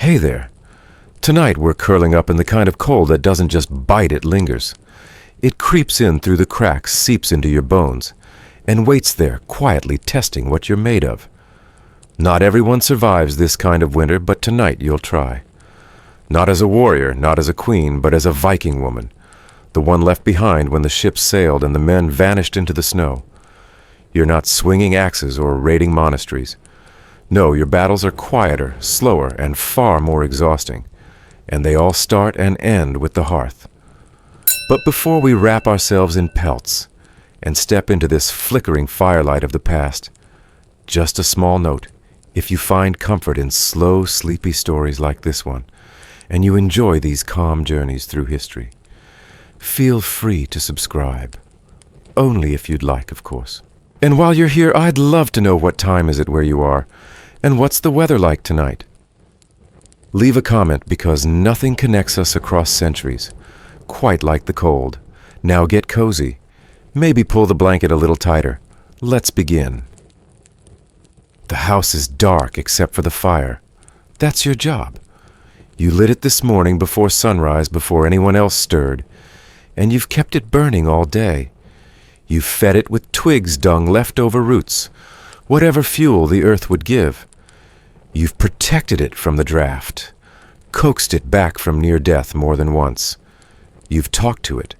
Hey there. Tonight we're curling up in the kind of cold that doesn't just bite, it lingers. It creeps in through the cracks, seeps into your bones, and waits there, quietly testing what you're made of. Not everyone survives this kind of winter, but tonight you'll try. Not as a warrior, not as a queen, but as a Viking woman, the one left behind when the ships sailed and the men vanished into the snow. You're not swinging axes or raiding monasteries. No, your battles are quieter, slower, and far more exhausting, and they all start and end with the hearth. But before we wrap ourselves in pelts and step into this flickering firelight of the past, just a small note: if you find comfort in slow, sleepy stories like this one, and you enjoy these calm journeys through history, feel free to subscribe. Only if you'd like, of course. And while you're here, I'd love to know what time is it where you are, and what's the weather like tonight? Leave a comment, because nothing connects us across centuries quite like the cold. Now get cozy. Maybe pull the blanket a little tighter. Let's begin. The house is dark except for the fire. That's your job. You lit it this morning before sunrise, before anyone else stirred, and you've kept it burning all day. You've fed it with twigs, dung, leftover roots, whatever fuel the earth would give. You've protected it from the draft, coaxed it back from near death more than once. You've talked to it.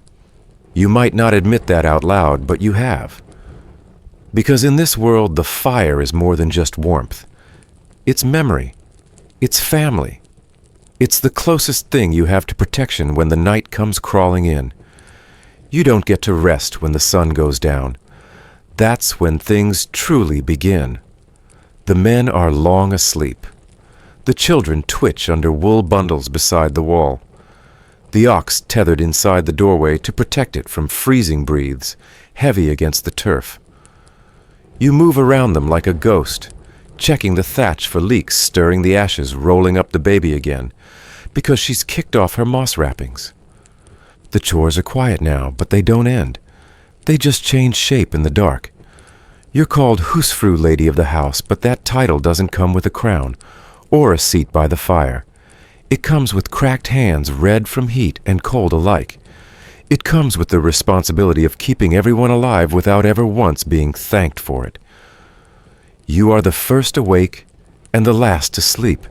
You might not admit that out loud, but you have. Because in this world, the fire is more than just warmth. It's memory. It's family. It's the closest thing you have to protection when the night comes crawling in. You don't get to rest when the sun goes down. That's when things truly begin. The men are long asleep. The children twitch under wool bundles beside the wall. The ox tethered inside the doorway to protect it from freezing breaths, heavy against the turf. You move around them like a ghost, checking the thatch for leaks, stirring the ashes, rolling up the baby again, because she's kicked off her moss wrappings. The chores are quiet now, but they don't end. They just change shape in the dark. You're called husfru, lady of the house, but that title doesn't come with a crown or a seat by the fire. It comes with cracked hands, red from heat and cold alike. It comes with the responsibility of keeping everyone alive without ever once being thanked for it. You are the first awake and the last to sleep.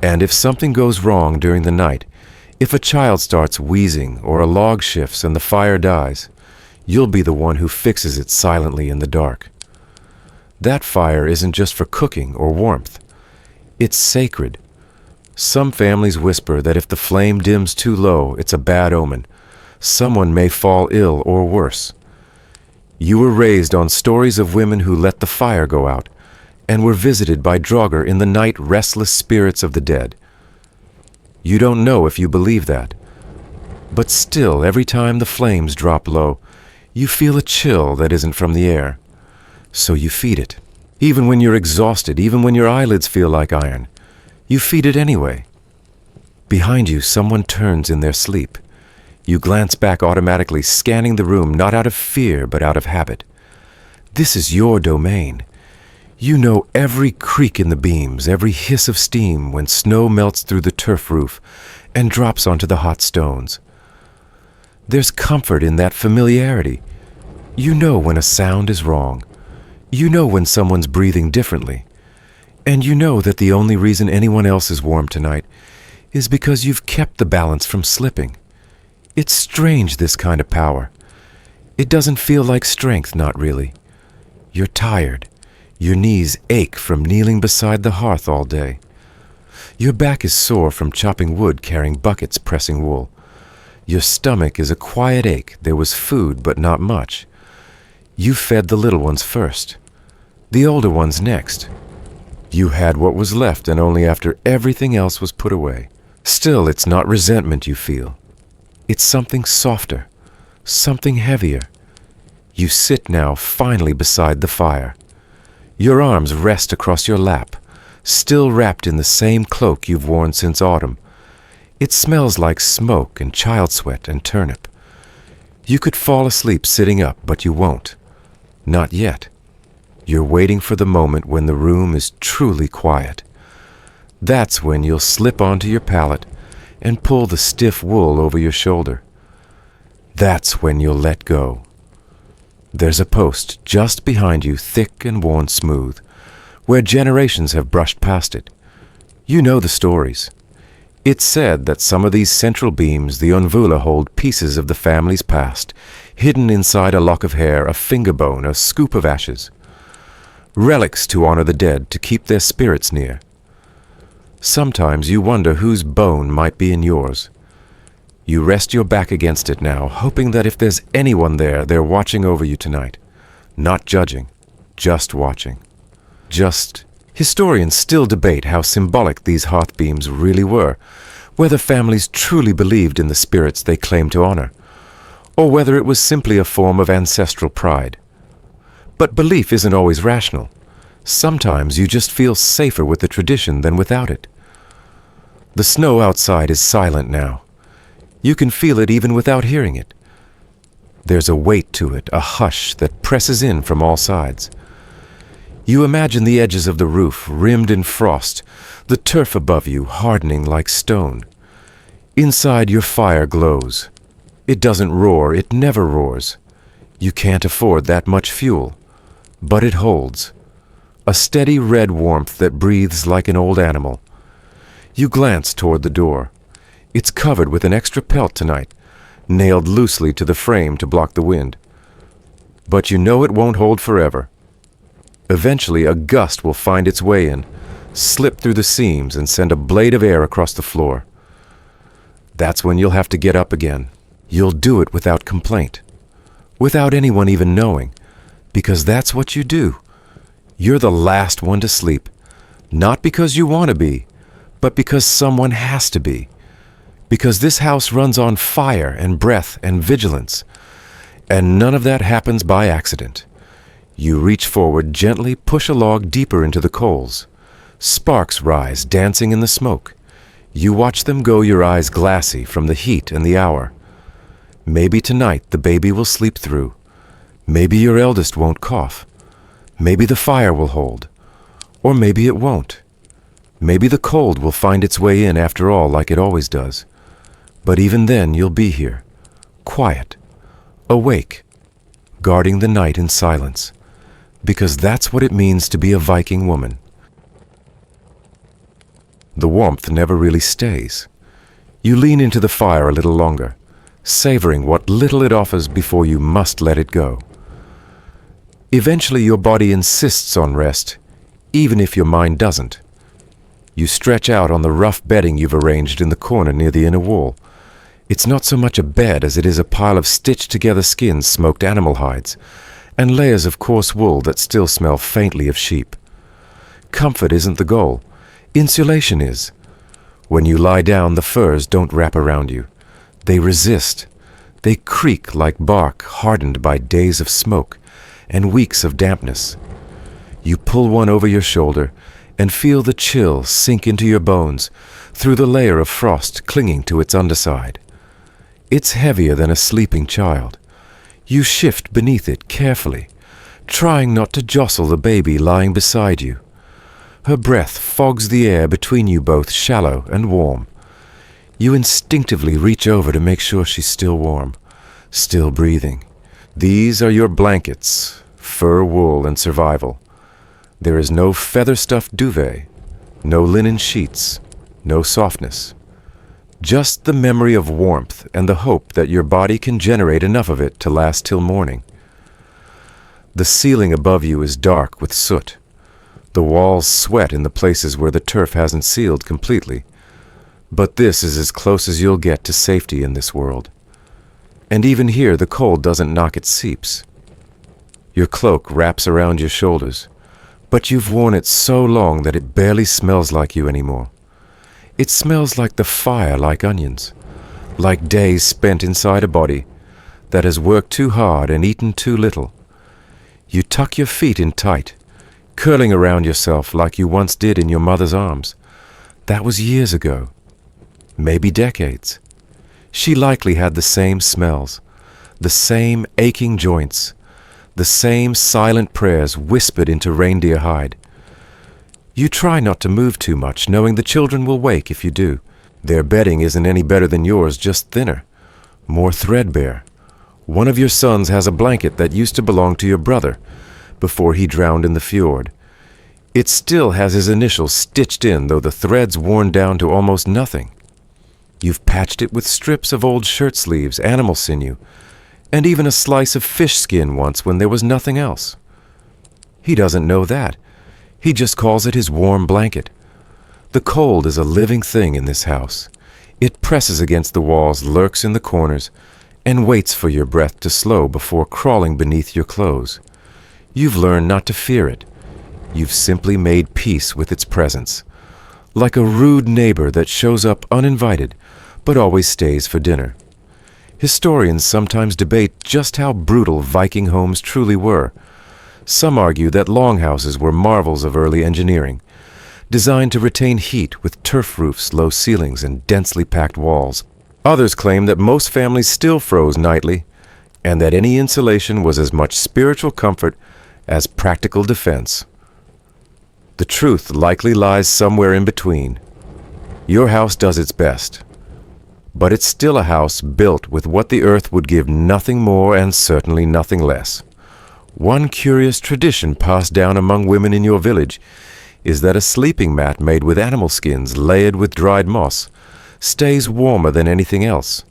And if something goes wrong during the night, if a child starts wheezing or a log shifts and the fire dies, you'll be the one who fixes it silently in the dark. That fire isn't just for cooking or warmth. It's sacred. Some families whisper that if the flame dims too low, it's a bad omen. Someone may fall ill or worse. You were raised on stories of women who let the fire go out and were visited by Draugr in the night, restless spirits of the dead. You don't know if you believe that, but still, every time the flames drop low, you feel a chill that isn't from the air. So you feed it. Even when you're exhausted, even when your eyelids feel like iron, you feed it anyway. Behind you, someone turns in their sleep. You glance back automatically, scanning the room not out of fear, but out of habit. This is your domain. You know every creak in the beams, every hiss of steam when snow melts through the turf roof and drops onto the hot stones. There's comfort in that familiarity. You know when a sound is wrong. You know when someone's breathing differently. And you know that the only reason anyone else is warm tonight is because you've kept the balance from slipping. It's strange, this kind of power. It doesn't feel like strength, not really. You're tired. Your knees ache from kneeling beside the hearth all day. Your back is sore from chopping wood, carrying buckets, pressing wool. Your stomach is a quiet ache. There was food, but not much. You fed the little ones first, the older ones next. You had what was left, and only after everything else was put away. Still, it's not resentment you feel. It's something softer, something heavier. You sit now, finally, beside the fire. Your arms rest across your lap, still wrapped in the same cloak you've worn since autumn. It smells like smoke and child sweat and turnip. You could fall asleep sitting up, but you won't. Not yet. You're waiting for the moment when the room is truly quiet. That's when you'll slip onto your pallet and pull the stiff wool over your shoulder. That's when you'll let go. There's a post just behind you, thick and worn smooth, where generations have brushed past it. You know the stories. It's said that some of these central beams, the onvula, hold pieces of the family's past, hidden inside a lock of hair, a finger bone, a scoop of ashes. Relics to honor the dead, to keep their spirits near. Sometimes you wonder whose bone might be in yours. You rest your back against it now, hoping that if there's anyone there, they're watching over you tonight. Not judging, just watching. Historians still debate how symbolic these hearth beams really were, whether families truly believed in the spirits they claimed to honor, or whether it was simply a form of ancestral pride. But belief isn't always rational. Sometimes you just feel safer with the tradition than without it. The snow outside is silent now. You can feel it even without hearing it. There's a weight to it, a hush that presses in from all sides. You imagine the edges of the roof rimmed in frost, the turf above you hardening like stone. Inside, your fire glows. It doesn't roar, it never roars. You can't afford that much fuel, but it holds. A steady red warmth that breathes like an old animal. You glance toward the door. It's covered with an extra pelt tonight, nailed loosely to the frame to block the wind. But you know it won't hold forever. Eventually, a gust will find its way in, slip through the seams, and send a blade of air across the floor. That's when you'll have to get up again. You'll do it without complaint, without anyone even knowing, because that's what you do. You're the last one to sleep, not because you want to be, but because someone has to be. Because this house runs on fire and breath and vigilance, and none of that happens by accident. You reach forward, gently push a log deeper into the coals. Sparks rise, dancing in the smoke. You watch them go, your eyes glassy from the heat and the hour. Maybe tonight the baby will sleep through. Maybe your eldest won't cough. Maybe the fire will hold. Or maybe it won't. Maybe the cold will find its way in after all, like it always does. But even then you'll be here, quiet, awake, guarding the night in silence. Because that's what it means to be a Viking woman. The warmth never really stays. You lean into the fire a little longer, savoring what little it offers before you must let it go. Eventually your body insists on rest, even if your mind doesn't. You stretch out on the rough bedding you've arranged in the corner near the inner wall. It's not so much a bed as it is a pile of stitched-together skins, smoked animal hides, and layers of coarse wool that still smell faintly of sheep. Comfort isn't the goal. Insulation is. When you lie down, the furs don't wrap around you. They resist. They creak like bark hardened by days of smoke and weeks of dampness. You pull one over your shoulder and feel the chill sink into your bones through the layer of frost clinging to its underside. It's heavier than a sleeping child. You shift beneath it carefully, trying not to jostle the baby lying beside you. Her breath fogs the air between you both, shallow and warm. You instinctively reach over to make sure she's still warm, still breathing. These are your blankets, fur, wool, and survival. There is no feather-stuffed duvet, no linen sheets, no softness. Just the memory of warmth and the hope that your body can generate enough of it to last till morning. The ceiling above you is dark with soot. The walls sweat in the places where the turf hasn't sealed completely. But this is as close as you'll get to safety in this world. And even here the cold doesn't knock its seeps. Your cloak wraps around your shoulders, but you've worn it so long that it barely smells like you anymore. It smells like the fire, like onions, like days spent inside a body that has worked too hard and eaten too little. You tuck your feet in tight, curling around yourself like you once did in your mother's arms. That was years ago, maybe decades. She likely had the same smells, the same aching joints, the same silent prayers whispered into reindeer hide. You try not to move too much, knowing the children will wake if you do. Their bedding isn't any better than yours, just thinner, more threadbare. One of your sons has a blanket that used to belong to your brother before he drowned in the fjord. It still has his initials stitched in, though the thread's worn down to almost nothing. You've patched it with strips of old shirt sleeves, animal sinew, and even a slice of fish skin once when there was nothing else. He doesn't know that. He just calls it his warm blanket. The cold is a living thing in this house. It presses against the walls, lurks in the corners, and waits for your breath to slow before crawling beneath your clothes. You've learned not to fear it. You've simply made peace with its presence, like a rude neighbor that shows up uninvited but always stays for dinner. Historians sometimes debate just how brutal Viking homes truly were. Some argue that longhouses were marvels of early engineering, designed to retain heat with turf roofs, low ceilings, and densely packed walls. Others claim that most families still froze nightly, and that any insulation was as much spiritual comfort as practical defense. The truth likely lies somewhere in between. Your house does its best, but it's still a house built with what the earth would give nothing more and certainly nothing less. One curious tradition passed down among women in your village is that a sleeping mat made with animal skins layered with dried moss stays warmer than anything else.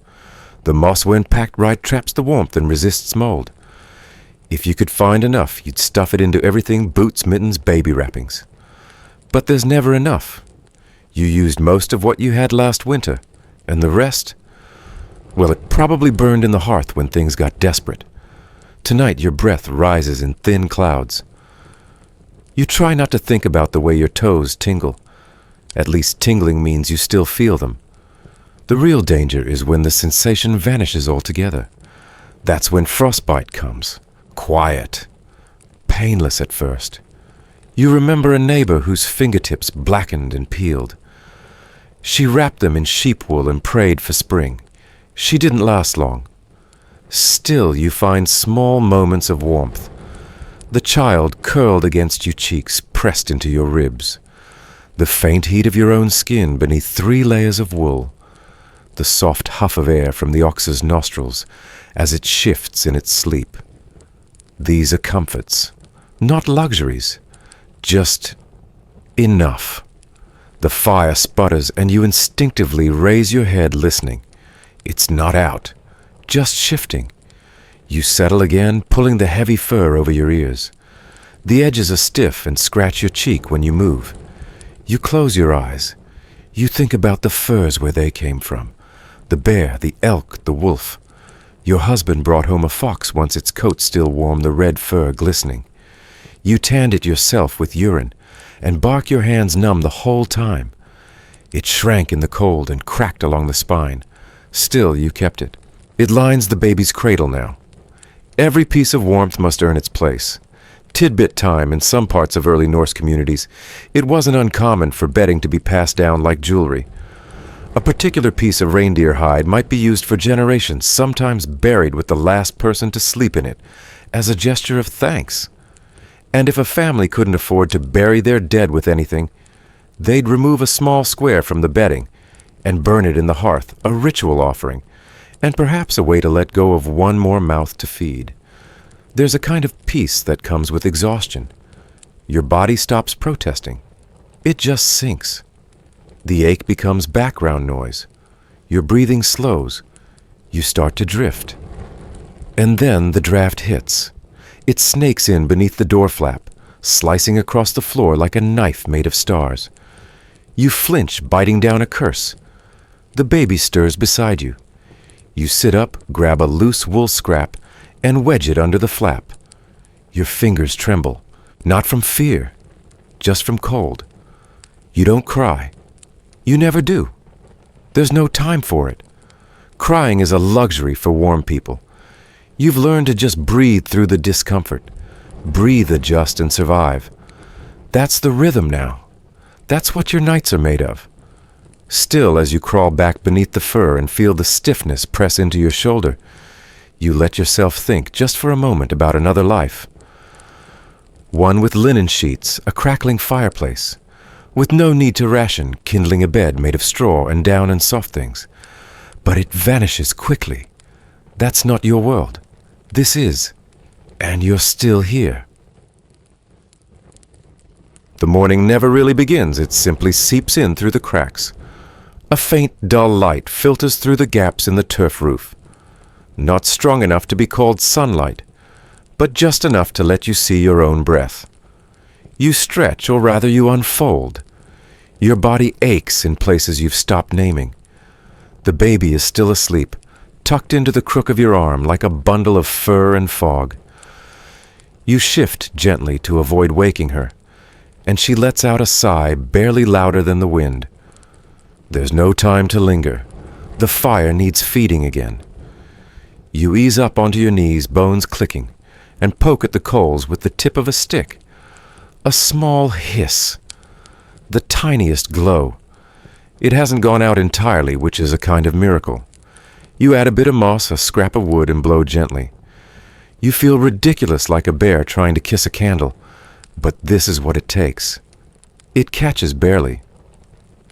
The moss, when packed right, traps the warmth and resists mold. If you could find enough, you'd stuff it into everything: boots, mittens, baby wrappings. But there's never enough. You used most of what you had last winter, and the rest, well, it probably burned in the hearth when things got desperate. Tonight your breath rises in thin clouds. You try not to think about the way your toes tingle. At least tingling means you still feel them. The real danger is when the sensation vanishes altogether. That's when frostbite comes. Quiet. Painless at first. You remember a neighbor whose fingertips blackened and peeled. She wrapped them in sheep wool and prayed for spring. She didn't last long. Still, you find small moments of warmth. The child curled against your cheeks, pressed into your ribs. The faint heat of your own skin beneath 3 layers of wool. The soft huff of air from the ox's nostrils as it shifts in its sleep. These are comforts, not luxuries, just enough. The fire sputters and you instinctively raise your head, listening. It's not out, just shifting. You settle again, pulling the heavy fur over your ears. The edges are stiff and scratch your cheek when you move. You close your eyes. You think about the furs where they came from. The bear, the elk, the wolf. Your husband brought home a fox once its coat still warmed, the red fur glistening. You tanned it yourself with urine and bark your hands numb the whole time. It shrank in the cold and cracked along the spine. Still, you kept it. It lines the baby's cradle now. Every piece of warmth must earn its place. Tidbit time in some parts of early Norse communities, it wasn't uncommon for bedding to be passed down like jewelry. A particular piece of reindeer hide might be used for generations, sometimes buried with the last person to sleep in it, as a gesture of thanks. And if a family couldn't afford to bury their dead with anything, they'd remove a small square from the bedding and burn it in the hearth, a ritual offering, and perhaps a way to let go of one more mouth to feed. There's a kind of peace that comes with exhaustion. Your body stops protesting. It just sinks. The ache becomes background noise. Your breathing slows. You start to drift. And then the draft hits. It snakes in beneath the door flap, slicing across the floor like a knife made of stars. You flinch, biting down a curse. The baby stirs beside you. You sit up, grab a loose wool scrap, and wedge it under the flap. Your fingers tremble, not from fear, just from cold. You don't cry. You never do. There's no time for it. Crying is a luxury for warm people. You've learned to just breathe through the discomfort. Breathe, adjust, and survive. That's the rhythm now. That's what your nights are made of. Still, as you crawl back beneath the fur and feel the stiffness press into your shoulder, you let yourself think just for a moment about another life. One with linen sheets, a crackling fireplace, with no need to ration, kindling a bed made of straw and down and soft things. But it vanishes quickly. That's not your world. This is. And you're still here. The morning never really begins. It simply seeps in through the cracks. A faint, dull light filters through the gaps in the turf roof. Not strong enough to be called sunlight, but just enough to let you see your own breath. You stretch, or rather you unfold. Your body aches in places you've stopped naming. The baby is still asleep, tucked into the crook of your arm like a bundle of fur and fog. You shift gently to avoid waking her, and she lets out a sigh barely louder than the wind. There's no time to linger. The fire needs feeding again. You ease up onto your knees, bones clicking, and poke at the coals with the tip of a stick. A small hiss. The tiniest glow. It hasn't gone out entirely, which is a kind of miracle. You add a bit of moss, a scrap of wood, and blow gently. You feel ridiculous like a bear trying to kiss a candle, but this is what it takes. It catches barely.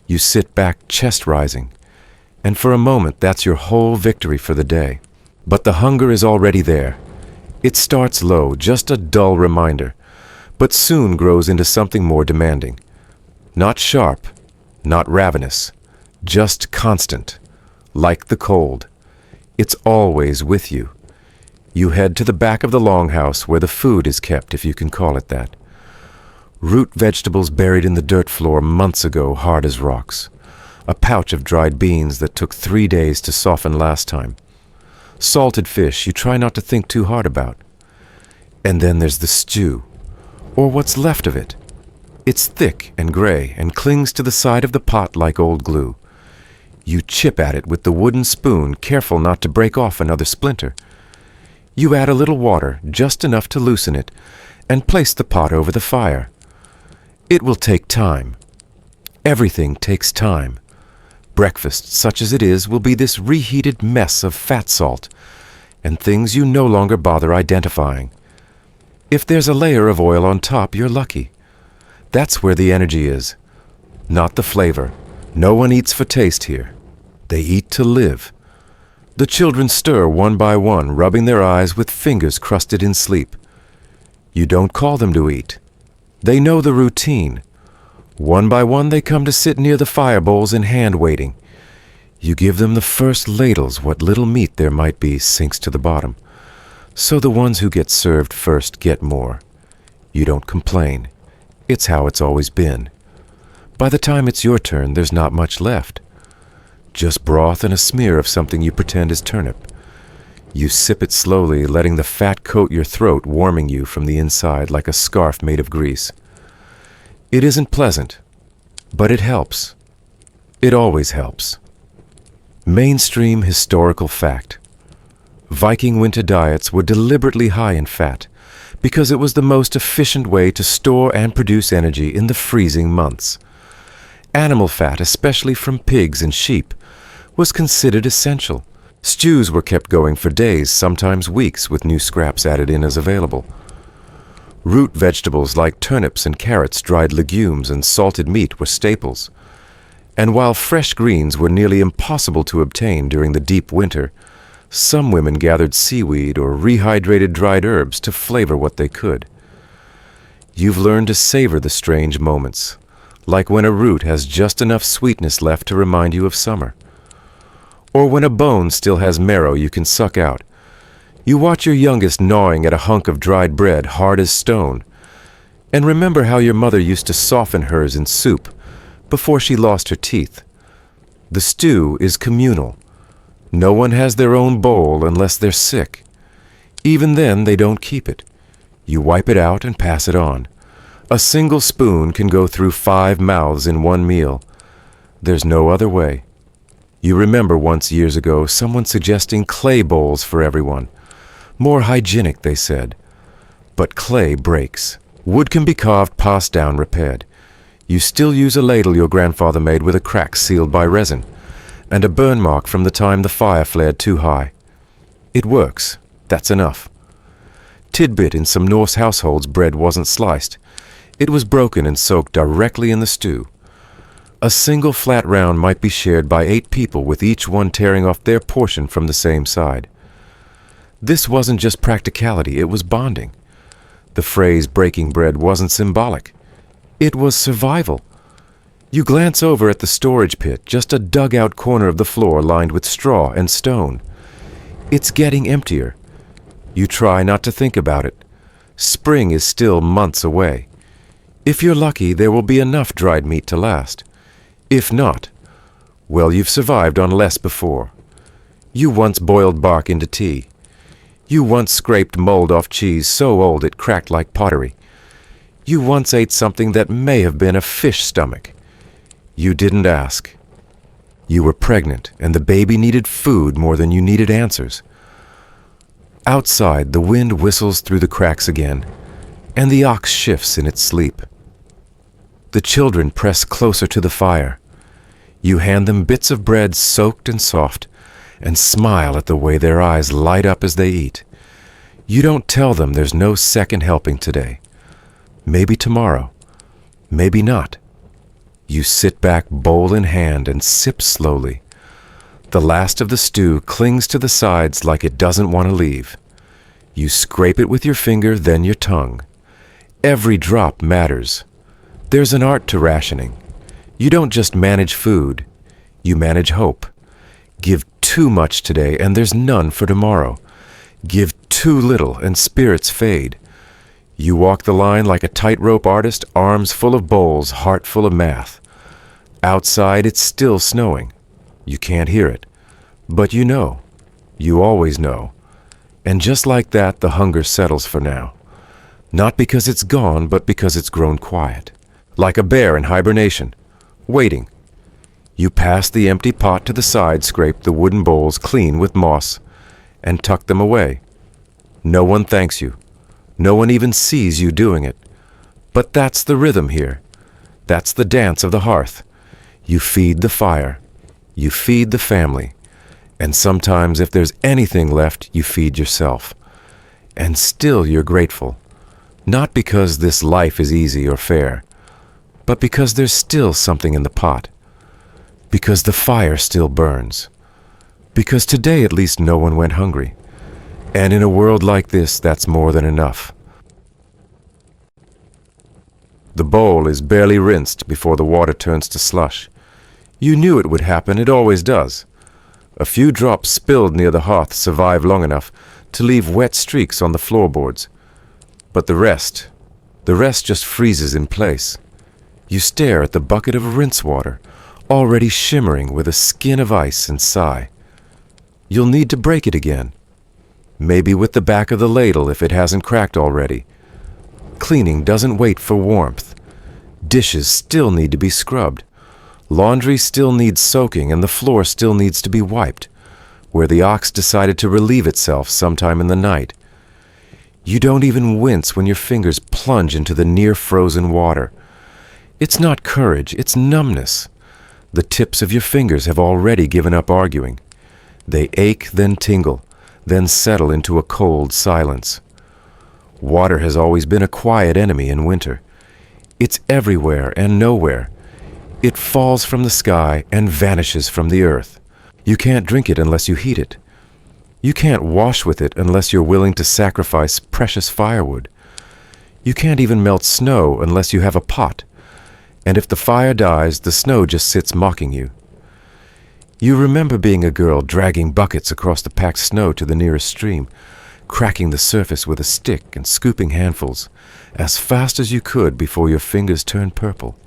You sit back, chest rising, and for a moment that's your whole victory for the day. But the hunger is already there. It starts low, just a dull reminder, but soon grows into something more demanding. Not sharp, not ravenous, just constant, like the cold. It's always with you. You head to the back of the longhouse where the food is kept, if you can call it that. Root vegetables buried in the dirt floor months ago, hard as rocks. A pouch of dried beans that took 3 days to soften last time. Salted fish you try not to think too hard about. And then there's the stew, or what's left of it. It's thick and gray and clings to the side of the pot like old glue. You chip at it with the wooden spoon, careful not to break off another splinter. You add a little water, just enough to loosen it, and place the pot over the fire. It will take time. Everything takes time. Breakfast, such as it is, will be this reheated mess of fat salt, and things you no longer bother identifying. If there's a layer of oil on top, you're lucky. That's where the energy is, not the flavor. No one eats for taste here. They eat to live. The children stir one by one, rubbing their eyes with fingers crusted in sleep. You don't call them to eat. They know the routine. One by one they come to sit near the fire bowls in hand waiting. You give them the first ladles. What little meat there might be sinks to the bottom. So the ones who get served first get more. You don't complain. It's how it's always been. By the time it's your turn, there's not much left. Just broth and a smear of something you pretend is turnip. You sip it slowly, letting the fat coat your throat, warming you from the inside like a scarf made of grease. It isn't pleasant, but it helps. It always helps. Mainstream historical fact. Viking winter diets were deliberately high in fat because it was the most efficient way to store and produce energy in the freezing months. Animal fat, especially from pigs and sheep, was considered essential. Stews were kept going for days, sometimes weeks, with new scraps added in as available. Root vegetables like turnips and carrots, dried legumes, and salted meat were staples. And while fresh greens were nearly impossible to obtain during the deep winter, some women gathered seaweed or rehydrated dried herbs to flavor what they could. You've learned to savor the strange moments, like when a root has just enough sweetness left to remind you of summer. Or when a bone still has marrow you can suck out. You watch your youngest gnawing at a hunk of dried bread hard as stone, and remember how your mother used to soften hers in soup before she lost her teeth. The stew is communal. No one has their own bowl unless they're sick. Even then, they don't keep it. You wipe it out and pass it on. A single spoon can go through 5 mouths in one meal. There's no other way. You remember once years ago someone suggesting clay bowls for everyone. More hygienic, they said. But clay breaks. Wood can be carved, passed down, repaired. You still use a ladle your grandfather made with a crack sealed by resin, and a burn mark from the time the fire flared too high. It works. That's enough. Tidbit: in some Norse households, bread wasn't sliced. It was broken and soaked directly in the stew. A single flat round might be shared by 8 people, with each one tearing off their portion from the same side. This wasn't just practicality, it was bonding. The phrase breaking bread wasn't symbolic. It was survival. You glance over at the storage pit, just a dugout corner of the floor lined with straw and stone. It's getting emptier. You try not to think about it. Spring is still months away. If you're lucky, there will be enough dried meat to last. If not, well, you've survived on less before. You once boiled bark into tea. You once scraped mold off cheese so old it cracked like pottery. You once ate something that may have been a fish stomach. You didn't ask. You were pregnant, and the baby needed food more than you needed answers. Outside, the wind whistles through the cracks again, and the ox shifts in its sleep. The children press closer to the fire. You hand them bits of bread soaked and soft, and smile at the way their eyes light up as they eat. You don't tell them there's no second helping today. Maybe tomorrow. Maybe not. You sit back, bowl in hand, and sip slowly. The last of the stew clings to the sides like it doesn't want to leave. You scrape it with your finger, then your tongue. Every drop matters. There's an art to rationing. You don't just manage food, you manage hope. Give too much today, and there's none for tomorrow. Give too little, and spirits fade. You walk the line like a tightrope artist, arms full of bowls, heart full of math. Outside, it's still snowing. You can't hear it. But you know. You always know. And just like that, the hunger settles for now. Not because it's gone, but because it's grown quiet. Like a bear in hibernation, waiting. You pass the empty pot to the side, scrape the wooden bowls clean with moss, and tuck them away. No one thanks you. No one even sees you doing it. But that's the rhythm here. That's the dance of the hearth. You feed the fire. You feed the family. And sometimes, if there's anything left, you feed yourself. And still you're grateful. Not because this life is easy or fair, but because there's still something in the pot. Because the fire still burns. Because today at least no one went hungry. And in a world like this, that's more than enough. The bowl is barely rinsed before the water turns to slush. You knew it would happen, it always does. A few drops spilled near the hearth survive long enough to leave wet streaks on the floorboards. But the rest just freezes in place. You stare at the bucket of rinse water, already shimmering with a skin of ice, and sigh. You'll need to break it again. Maybe with the back of the ladle if it hasn't cracked already. Cleaning doesn't wait for warmth. Dishes still need to be scrubbed. Laundry still needs soaking, and the floor still needs to be wiped, where the ox decided to relieve itself sometime in the night. You don't even wince when your fingers plunge into the near-frozen water. It's not courage, it's numbness. The tips of your fingers have already given up arguing. They ache, then tingle, then settle into a cold silence. Water has always been a quiet enemy in winter. It's everywhere and nowhere. It falls from the sky and vanishes from the earth. You can't drink it unless you heat it. You can't wash with it unless you're willing to sacrifice precious firewood. You can't even melt snow unless you have a pot. And if the fire dies, the snow just sits mocking you. You remember being a girl dragging buckets across the packed snow to the nearest stream, cracking the surface with a stick and scooping handfuls as fast as you could before your fingers turned purple.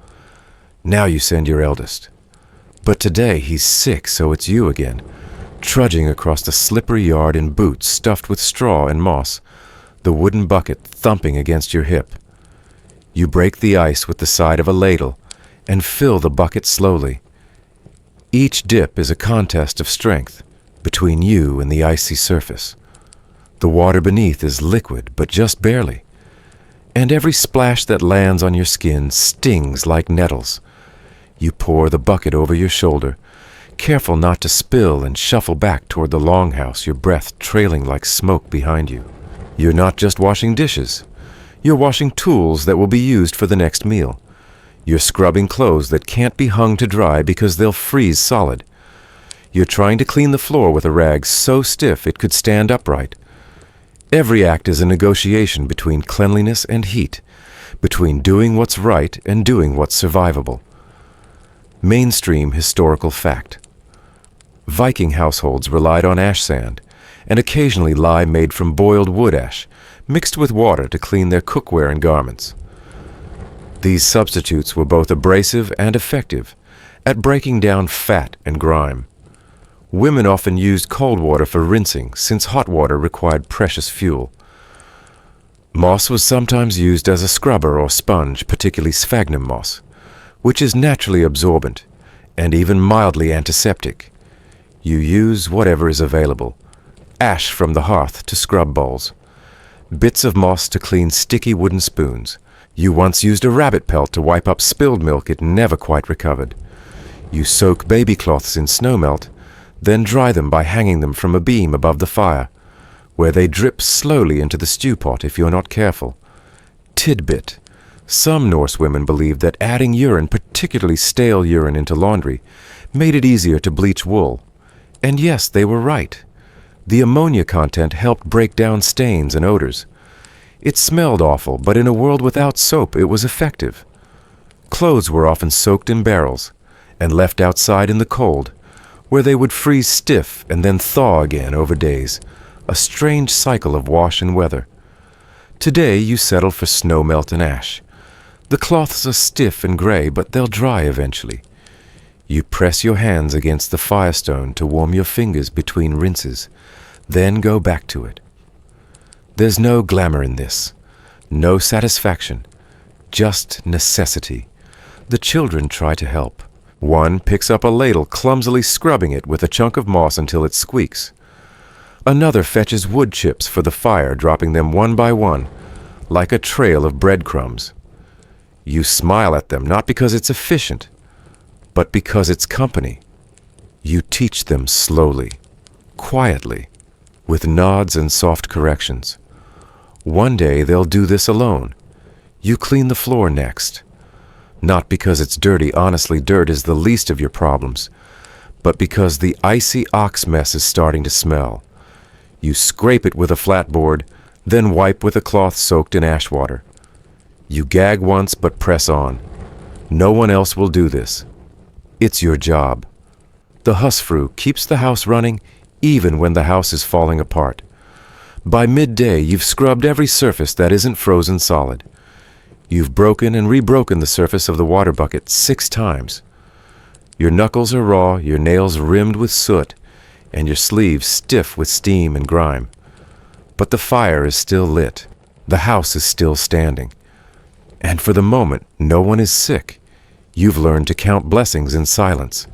Now you send your eldest. But today he's sick, so it's you again, trudging across the slippery yard in boots stuffed with straw and moss, the wooden bucket thumping against your hip. You break the ice with the side of a ladle and fill the bucket slowly. Each dip is a contest of strength between you and the icy surface. The water beneath is liquid, but just barely. And every splash that lands on your skin stings like nettles. You pour the bucket over your shoulder, careful not to spill, and shuffle back toward the longhouse, your breath trailing like smoke behind you. You're not just washing dishes. You're washing tools that will be used for the next meal. You're scrubbing clothes that can't be hung to dry because they'll freeze solid. You're trying to clean the floor with a rag so stiff it could stand upright. Every act is a negotiation between cleanliness and heat, between doing what's right and doing what's survivable. Mainstream historical fact. Viking households relied on ash sand, and occasionally lye made from boiled wood ash, mixed with water to clean their cookware and garments. These substitutes were both abrasive and effective at breaking down fat and grime. Women often used cold water for rinsing, since hot water required precious fuel. Moss was sometimes used as a scrubber or sponge, particularly sphagnum moss, which is naturally absorbent and even mildly antiseptic. You use whatever is available. Ash from the hearth to scrub bowls. Bits of moss to clean sticky wooden spoons. You once used a rabbit pelt to wipe up spilled milk it never quite recovered. You soak baby cloths in snowmelt, then dry them by hanging them from a beam above the fire, where they drip slowly into the stew pot if you're not careful. Tidbit. Some Norse women believed that adding urine, particularly stale urine, into laundry made it easier to bleach wool. And yes, they were right. The ammonia content helped break down stains and odors. It smelled awful, but in a world without soap, it was effective. Clothes were often soaked in barrels and left outside in the cold, where they would freeze stiff and then thaw again over days, a strange cycle of wash and weather. Today, you settle for snowmelt and ash. The cloths are stiff and gray, but they'll dry eventually. You press your hands against the firestone to warm your fingers between rinses, then go back to it. There's no glamour in this, no satisfaction, just necessity. The children try to help. One picks up a ladle, clumsily scrubbing it with a chunk of moss until it squeaks. Another fetches wood chips for the fire, dropping them one by one, like a trail of breadcrumbs. You smile at them, not because it's efficient, but because it's company. You teach them slowly, quietly, with nods and soft corrections. One day they'll do this alone. You clean the floor next. Not because it's dirty, honestly, dirt is the least of your problems, but because the icy ox mess is starting to smell. You scrape it with a flat board, then wipe with a cloth soaked in ash water. You gag once but press on. No one else will do this. It's your job. The husfru keeps the house running even when the house is falling apart. By midday, you've scrubbed every surface that isn't frozen solid. You've broken and rebroken the surface of the water bucket 6 times. Your knuckles are raw, your nails rimmed with soot, and your sleeves stiff with steam and grime. But the fire is still lit. The house is still standing. And for the moment, no one is sick. You've learned to count blessings in silence.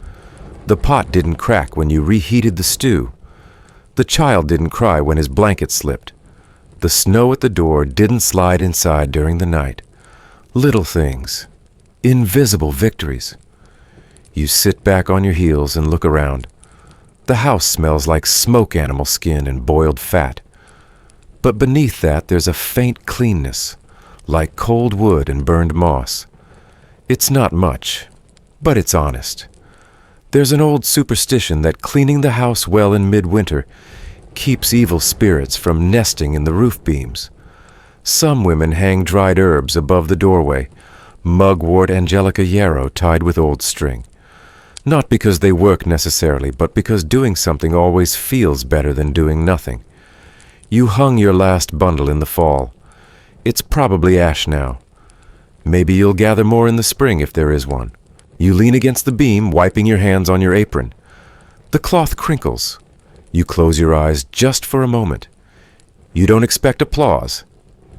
The pot didn't crack when you reheated the stew. The child didn't cry when his blanket slipped. The snow at the door didn't slide inside during the night. Little things. Invisible victories. You sit back on your heels and look around. The house smells like smoke animal skin and boiled fat. But beneath that there's a faint cleanness, like cold wood and burned moss. It's not much, but it's honest. There's an old superstition that cleaning the house well in midwinter keeps evil spirits from nesting in the roof beams. Some women hang dried herbs above the doorway, mugwort, angelica yarrow tied with old string. Not because they work necessarily, but because doing something always feels better than doing nothing. You hung your last bundle in the fall. It's probably ash now. Maybe you'll gather more in the spring if there is one. You lean against the beam, wiping your hands on your apron. The cloth crinkles. You close your eyes just for a moment. You don't expect applause.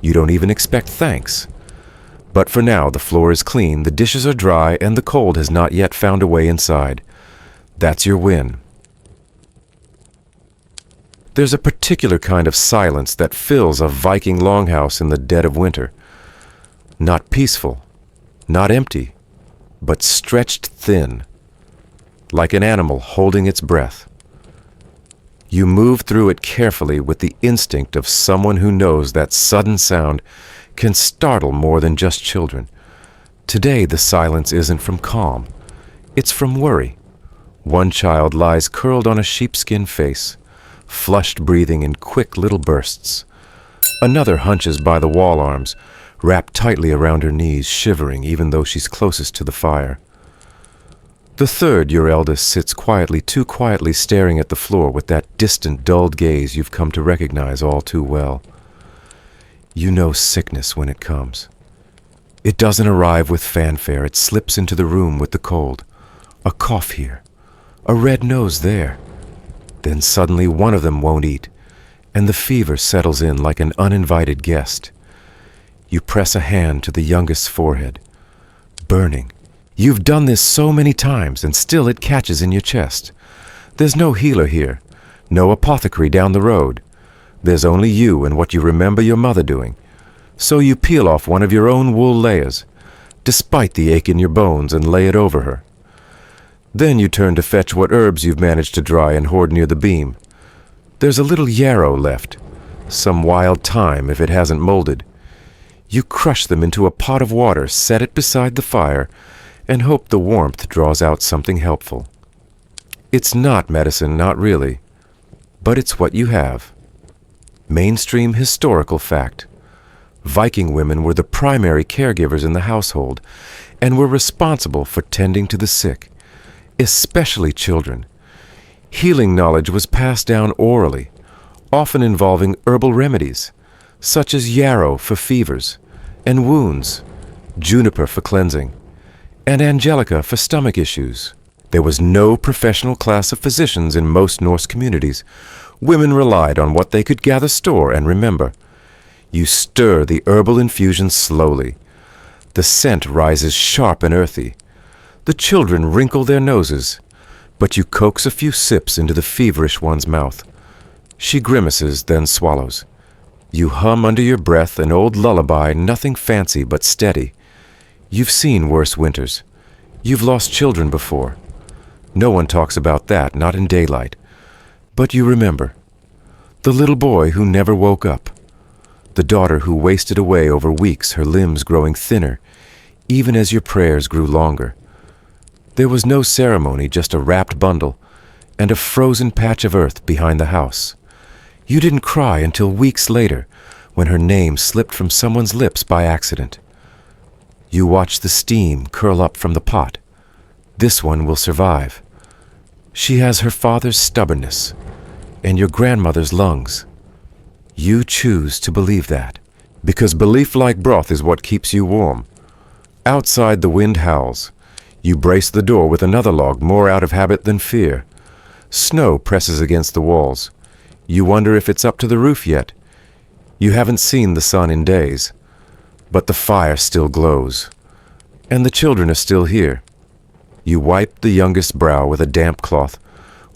You don't even expect thanks. But for now, the floor is clean, the dishes are dry, and the cold has not yet found a way inside. That's your win. There's a particular kind of silence that fills a Viking longhouse in the dead of winter. Not peaceful, not empty, but stretched thin, like an animal holding its breath. You move through it carefully with the instinct of someone who knows that sudden sound can startle more than just children. Today the silence isn't from calm, it's from worry. One child lies curled on a sheepskin face, flushed breathing in quick little bursts. Another hunches by the wall arms, wrapped tightly around her knees, shivering even though she's closest to the fire. The third, your eldest, sits quietly, too quietly staring at the floor with that distant, dulled gaze you've come to recognize all too well. You know sickness when it comes. It doesn't arrive with fanfare, it slips into the room with the cold. A cough here, a red nose there. Then suddenly one of them won't eat, and the fever settles in like an uninvited guest. You press a hand to the youngest's forehead. Burning. You've done this so many times, and still it catches in your chest. There's no healer here, no apothecary down the road. There's only you and what you remember your mother doing. So you peel off one of your own wool layers, despite the ache in your bones, and lay it over her. Then you turn to fetch what herbs you've managed to dry and hoard near the beam. There's a little yarrow left, some wild thyme if it hasn't molded. You crush them into a pot of water, set it beside the fire, and hope the warmth draws out something helpful. It's not medicine, not really, but it's what you have. Mainstream historical fact. Viking women were the primary caregivers in the household and were responsible for tending to the sick, especially children. Healing knowledge was passed down orally, often involving herbal remedies, such as yarrow for fevers, and wounds, juniper for cleansing, and angelica for stomach issues. There was no professional class of physicians in most Norse communities. Women relied on what they could gather store and remember. You stir the herbal infusion slowly. The scent rises sharp and earthy. The children wrinkle their noses, but you coax a few sips into the feverish one's mouth. She grimaces, then swallows. You hum under your breath an old lullaby, nothing fancy but steady. You've seen worse winters. You've lost children before. No one talks about that, not in daylight. But you remember. The little boy who never woke up. The daughter who wasted away over weeks, her limbs growing thinner, even as your prayers grew longer. There was no ceremony, just a wrapped bundle, and a frozen patch of earth behind the house. You didn't cry until weeks later, when her name slipped from someone's lips by accident. You watched the steam curl up from the pot. This one will survive. She has her father's stubbornness, and your grandmother's lungs. You choose to believe that, because belief like broth is what keeps you warm. Outside the wind howls. You brace the door with another log, more out of habit than fear. Snow presses against the walls. You wonder if it's up to the roof yet. You haven't seen the sun in days, but the fire still glows, and the children are still here. You wipe the youngest's brow with a damp cloth,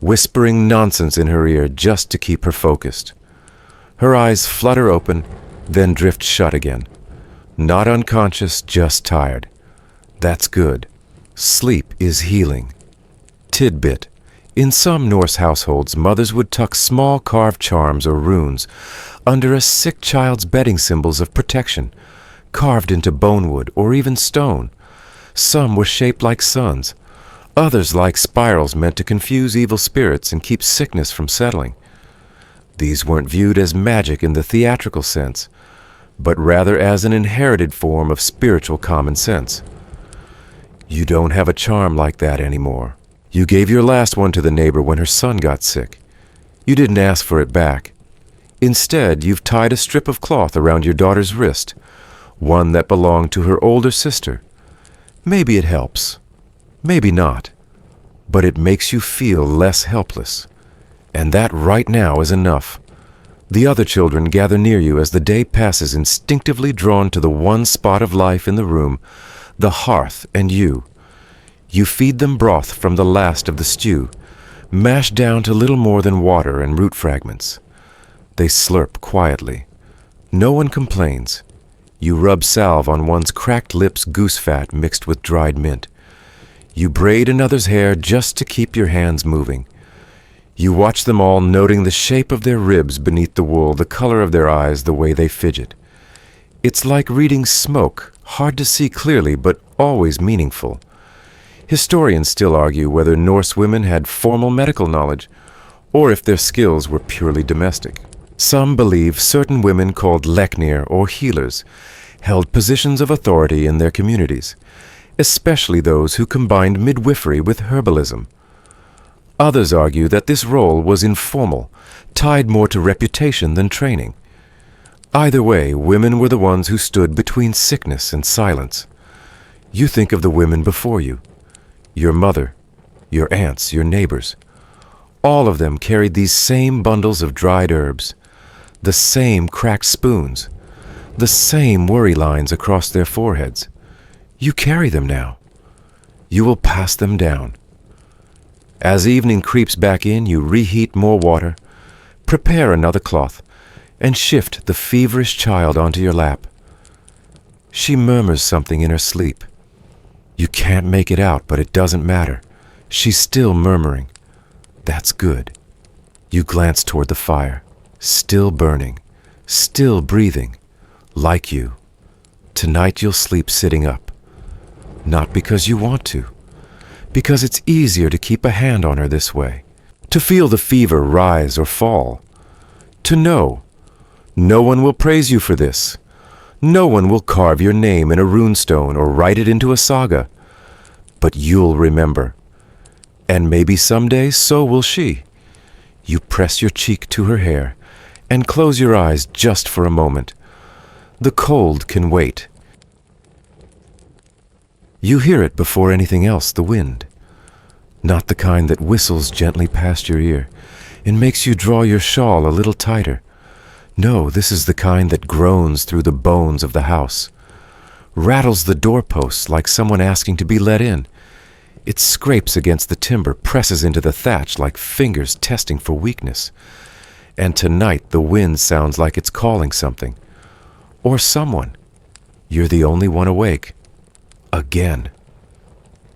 whispering nonsense in her ear just to keep her focused. Her eyes flutter open, then drift shut again. Not unconscious, just tired. That's good. Sleep is healing. Tidbit. In some Norse households, mothers would tuck small carved charms or runes under a sick child's bedding, symbols of protection, carved into bonewood or even stone. Some were shaped like suns, others like spirals meant to confuse evil spirits and keep sickness from settling. These weren't viewed as magic in the theatrical sense, but rather as an inherited form of spiritual common sense. You don't have a charm like that anymore. You gave your last one to the neighbor when her son got sick. You didn't ask for it back. Instead, you've tied a strip of cloth around your daughter's wrist, one that belonged to her older sister. Maybe it helps, maybe not, but it makes you feel less helpless. And that right now is enough. The other children gather near you as the day passes, instinctively drawn to the one spot of life in the room, the hearth and you. You feed them broth from the last of the stew, mashed down to little more than water and root fragments. They slurp quietly. No one complains. You rub salve on one's cracked lips, goose fat mixed with dried mint. You braid another's hair just to keep your hands moving. You watch them all, noting the shape of their ribs beneath the wool, the color of their eyes, the way they fidget. It's like reading smoke, hard to see clearly but always meaningful. Historians still argue whether Norse women had formal medical knowledge or if their skills were purely domestic. Some believe certain women called leknir or healers held positions of authority in their communities, especially those who combined midwifery with herbalism. Others argue that this role was informal, tied more to reputation than training. Either way, women were the ones who stood between sickness and silence. You think of the women before you, your mother, your aunts, your neighbors. All of them carried these same bundles of dried herbs, the same cracked spoons, the same worry lines across their foreheads. You carry them now. You will pass them down. As evening creeps back in, you reheat more water, prepare another cloth, and shift the feverish child onto your lap. She murmurs something in her sleep. You can't make it out, but it doesn't matter. She's still murmuring. That's good. You glance toward the fire, still burning, still breathing, like you. Tonight you'll sleep sitting up. Not because you want to, because it's easier to keep a hand on her this way, to feel the fever rise or fall, to know no one will praise you for this. No one will carve your name in a runestone or write it into a saga. But you'll remember. And maybe someday so will she. You press your cheek to her hair and close your eyes just for a moment. The cold can wait. You hear it before anything else, the wind. Not the kind that whistles gently past your ear and makes you draw your shawl a little tighter. No, this is the kind that groans through the bones of the house, rattles the doorposts like someone asking to be let in. It scrapes against the timber, presses into the thatch like fingers testing for weakness. And tonight the wind sounds like it's calling something. Or someone. You're the only one awake. Again.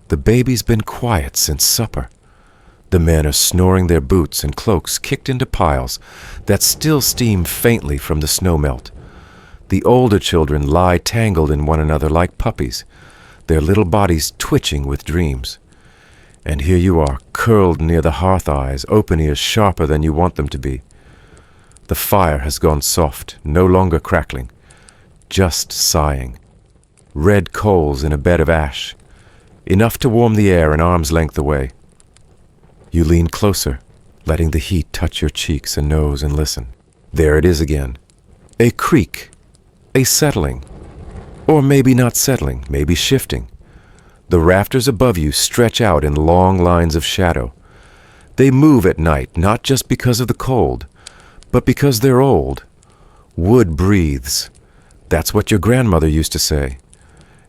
The baby's been quiet since supper. The men are snoring their boots and cloaks kicked into piles that still steam faintly from the snow melt. The older children lie tangled in one another like puppies, their little bodies twitching with dreams. And here you are, curled near the hearth eyes, open ears sharper than you want them to be. The fire has gone soft, no longer crackling, just sighing. Red coals in a bed of ash, enough to warm the air an arm's length away. You lean closer, letting the heat touch your cheeks and nose and listen. There it is again. A creak, a settling, or maybe not settling, maybe shifting. The rafters above you stretch out in long lines of shadow. They move at night, not just because of the cold, but because they're old. Wood breathes. That's what your grandmother used to say.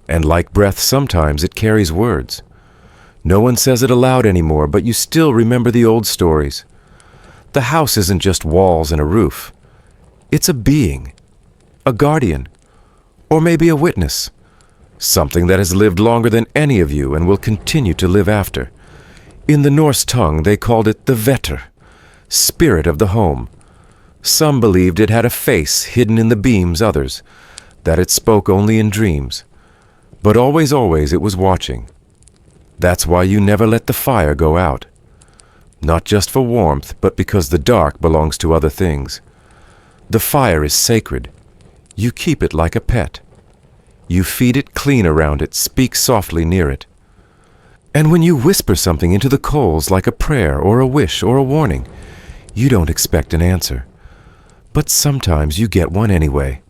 And like breath, sometimes it carries words. No one says it aloud anymore, but you still remember the old stories. The house isn't just walls and a roof. It's a being, a guardian, or maybe a witness. Something that has lived longer than any of you and will continue to live after. In the Norse tongue, they called it the vetter, spirit of the home. Some believed it had a face hidden in the beams, others, that it spoke only in dreams. But always it was watching. That's why you never let the fire go out. Not just for warmth, but because the dark belongs to other things. The fire is sacred. You keep it like a pet. You feed it clean around it, speak softly near it. And when you whisper something into the coals like a prayer or a wish or a warning, you don't expect an answer. But sometimes you get one anyway.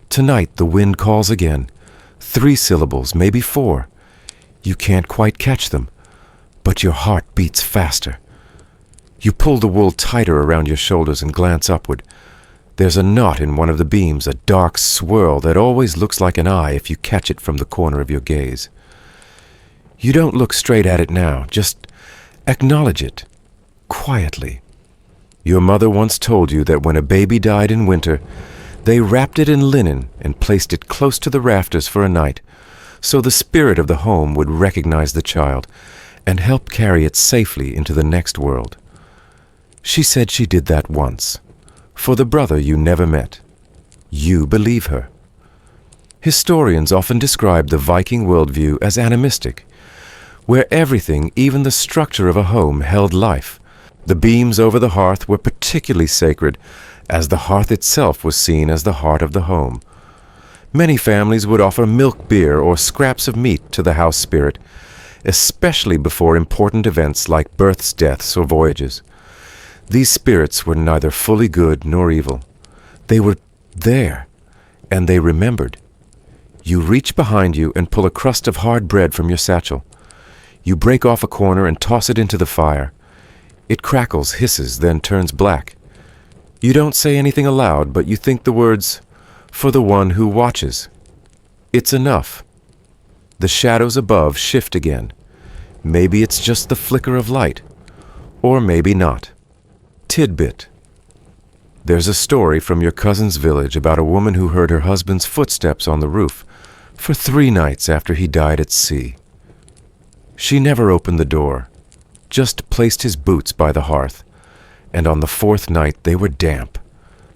Tonight the wind calls again. 3 syllables, maybe 4. You can't quite catch them, but your heart beats faster. You pull the wool tighter around your shoulders and glance upward. There's a knot in one of the beams, a dark swirl that always looks like an eye if you catch it from the corner of your gaze. You don't look straight at it now, just acknowledge it, quietly. Your mother once told you that when a baby died in winter, they wrapped it in linen and placed it close to the rafters for a night, so the spirit of the home would recognize the child and help carry it safely into the next world. She said she did that once, for the brother you never met. You believe her. Historians often describe the Viking worldview as animistic, where everything, even the structure of a home, held life. The beams over the hearth were particularly sacred, as the hearth itself was seen as the heart of the home. Many families would offer milk beer or scraps of meat to the house spirit, especially before important events like births, deaths, or voyages. These spirits were neither fully good nor evil. They were there, and they remembered. You reach behind you and pull a crust of hard bread from your satchel. You break off a corner and toss it into the fire. It crackles, hisses, then turns black. You don't say anything aloud, but you think the words, "For the one who watches." It's enough. The shadows above shift again. Maybe it's just the flicker of light, or maybe not. Tidbit. There's a story from your cousin's village about a woman who heard her husband's footsteps on the roof for 3 nights after he died at sea. She never opened the door, just placed his boots by the hearth, and on the 4th night they were damp,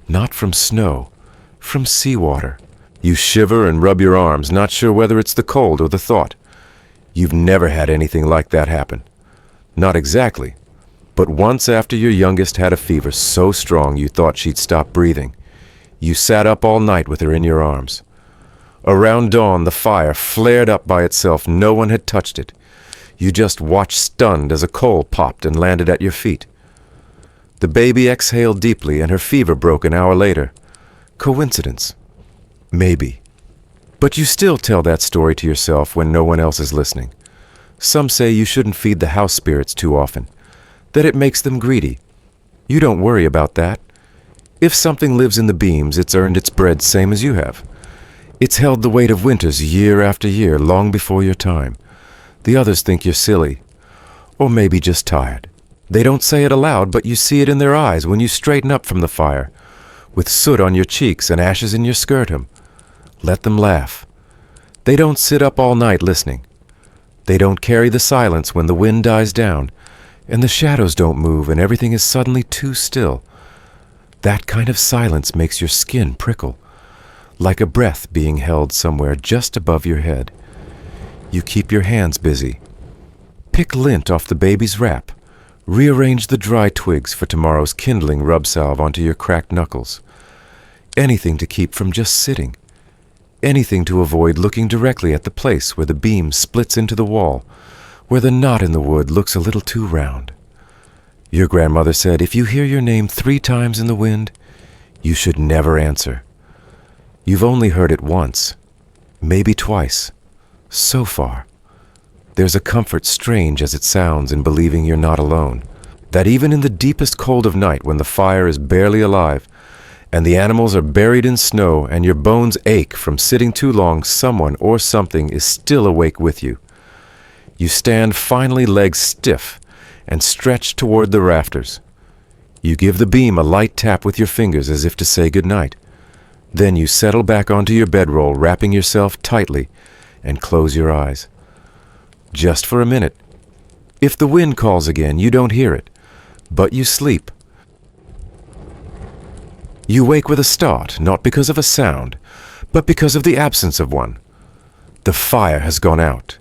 not from snow, from seawater. You shiver and rub your arms, not sure whether it's the cold or the thought. You've never had anything like that happen. Not exactly, but once after your youngest had a fever so strong you thought she'd stop breathing. You sat up all night with her in your arms. Around dawn, the fire flared up by itself. No one had touched it. You just watched stunned as a coal popped and landed at your feet. The baby exhaled deeply and her fever broke an hour later. Coincidence? Maybe. But you still tell that story to yourself when no one else is listening. Some say you shouldn't feed the house spirits too often, that it makes them greedy. You don't worry about that. If something lives in the beams, it's earned its bread same as you have. It's held the weight of winters year after year, long before your time. The others think you're silly, or maybe just tired. They don't say it aloud, but you see it in their eyes when you straighten up from the fire, with soot on your cheeks and ashes in your skirtum. Let them laugh. They don't sit up all night listening. They don't carry the silence when the wind dies down, and the shadows don't move and everything is suddenly too still. That kind of silence makes your skin prickle, like a breath being held somewhere just above your head. You keep your hands busy. Pick lint off the baby's wrap. Rearrange the dry twigs for tomorrow's kindling rub salve onto your cracked knuckles. Anything to keep from just sitting. Anything to avoid looking directly at the place where the beam splits into the wall, where the knot in the wood looks a little too round. Your grandmother said if you hear your name 3 times in the wind, you should never answer. You've only heard it once, maybe twice, so far. There's a comfort strange as it sounds in believing you're not alone, that even in the deepest cold of night when the fire is barely alive, and the animals are buried in snow and your bones ache from sitting too long, someone or something is still awake with you. You stand finally legs stiff and stretch toward the rafters. You give the beam a light tap with your fingers as if to say good night. Then you settle back onto your bedroll, wrapping yourself tightly, and close your eyes. Just for a minute. If the wind calls again, you don't hear it, but you sleep. You wake with a start, not because of a sound, but because of the absence of one. The fire has gone out,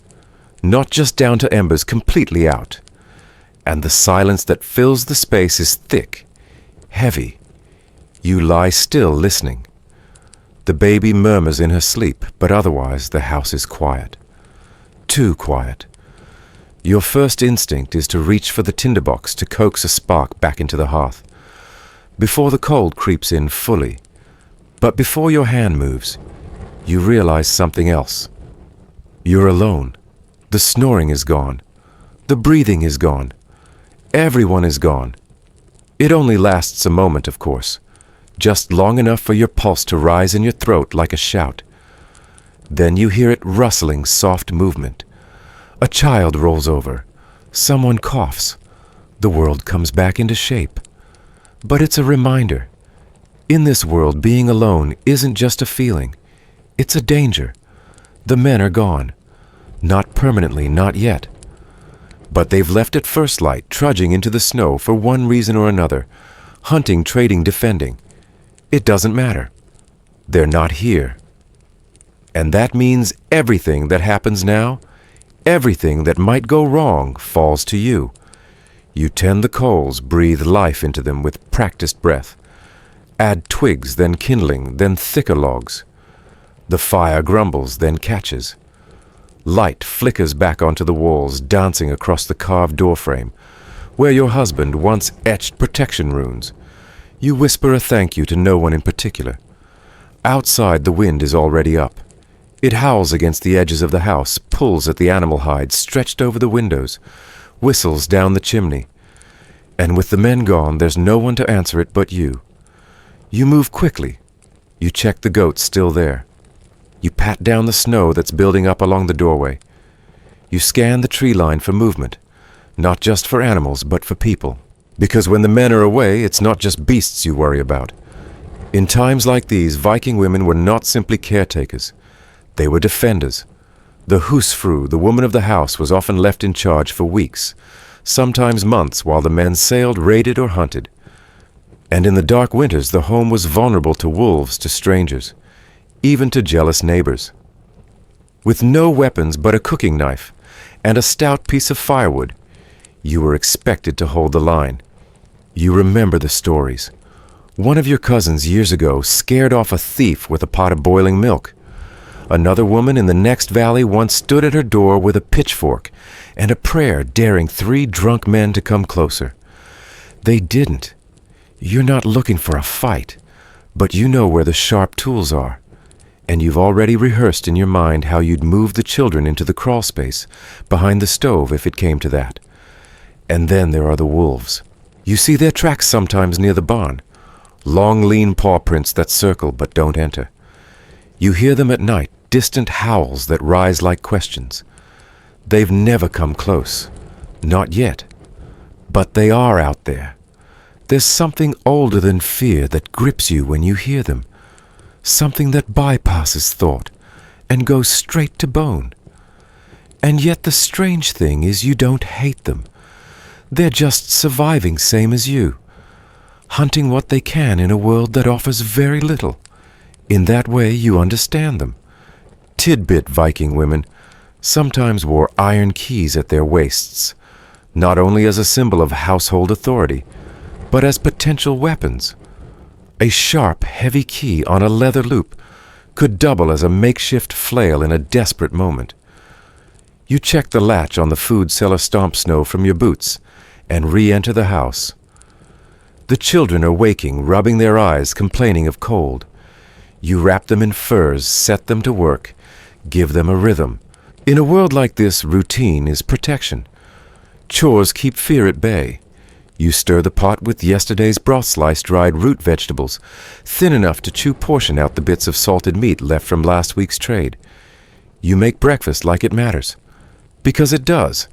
not just down to embers, completely out. And the silence that fills the space is thick, heavy. You lie still, listening. The baby murmurs in her sleep, but otherwise the house is quiet. Too quiet. Your first instinct is to reach for the tinderbox to coax a spark back into the hearth, before the cold creeps in fully. But before your hand moves, you realize something else. You're alone. The snoring is gone. The breathing is gone. Everyone is gone. It only lasts a moment, of course, just long enough for your pulse to rise in your throat like a shout. Then you hear it rustling soft movement. A child rolls over. Someone coughs. The world comes back into shape. But it's a reminder. In this world, being alone isn't just a feeling. It's a danger. The men are gone. Not permanently, not yet. But they've left at first light, trudging into the snow for one reason or another. Hunting, trading, defending. It doesn't matter. They're not here. And that means everything that happens now, everything that might go wrong, falls to you. You tend the coals, breathe life into them with practiced breath. Add twigs, then kindling, then thicker logs. The fire grumbles, then catches. Light flickers back onto the walls, dancing across the carved doorframe, where your husband once etched protection runes. You whisper a thank you to no one in particular. Outside, the wind is already up. It howls against the edges of the house, pulls at the animal hides stretched over the windows, whistles down the chimney. And with the men gone, there's no one to answer it but you. You move quickly. You check the goats still there. You pat down the snow that's building up along the doorway. You scan the tree line for movement, not just for animals, but for people. Because when the men are away, it's not just beasts you worry about. In times like these, Viking women were not simply caretakers. They were defenders. The husfru, the woman of the house, was often left in charge for weeks, sometimes months, while the men sailed, raided, or hunted. And in the dark winters, the home was vulnerable to wolves, to strangers, even to jealous neighbors. With no weapons but a cooking knife and a stout piece of firewood, you were expected to hold the line. You remember the stories. One of your cousins years ago scared off a thief with a pot of boiling milk. Another woman in the next valley once stood at her door with a pitchfork and a prayer daring 3 drunk men to come closer. They didn't. You're not looking for a fight, but you know where the sharp tools are, and you've already rehearsed in your mind how you'd move the children into the crawl space behind the stove if it came to that. And then there are the wolves. You see their tracks sometimes near the barn, long lean paw prints that circle but don't enter. You hear them at night, distant howls that rise like questions. They've never come close, not yet, but they are out there. There's something older than fear that grips you when you hear them, something that bypasses thought and goes straight to bone. And yet the strange thing is you don't hate them. They're just surviving same as you, hunting what they can in a world that offers very little. In that way you understand them. Tidbit Viking women sometimes wore iron keys at their waists, not only as a symbol of household authority, but as potential weapons. A sharp, heavy key on a leather loop could double as a makeshift flail in a desperate moment. You check the latch on the food cellar stomp snow from your boots and re-enter the house. The children are waking, rubbing their eyes, complaining of cold. You wrap them in furs, set them to work, give them a rhythm. In a world like this, routine is protection. Chores keep fear at bay. You stir the pot with yesterday's broth-sliced dried root vegetables, thin enough to chew portion out the bits of salted meat left from last week's trade. You make breakfast like it matters. Because it does.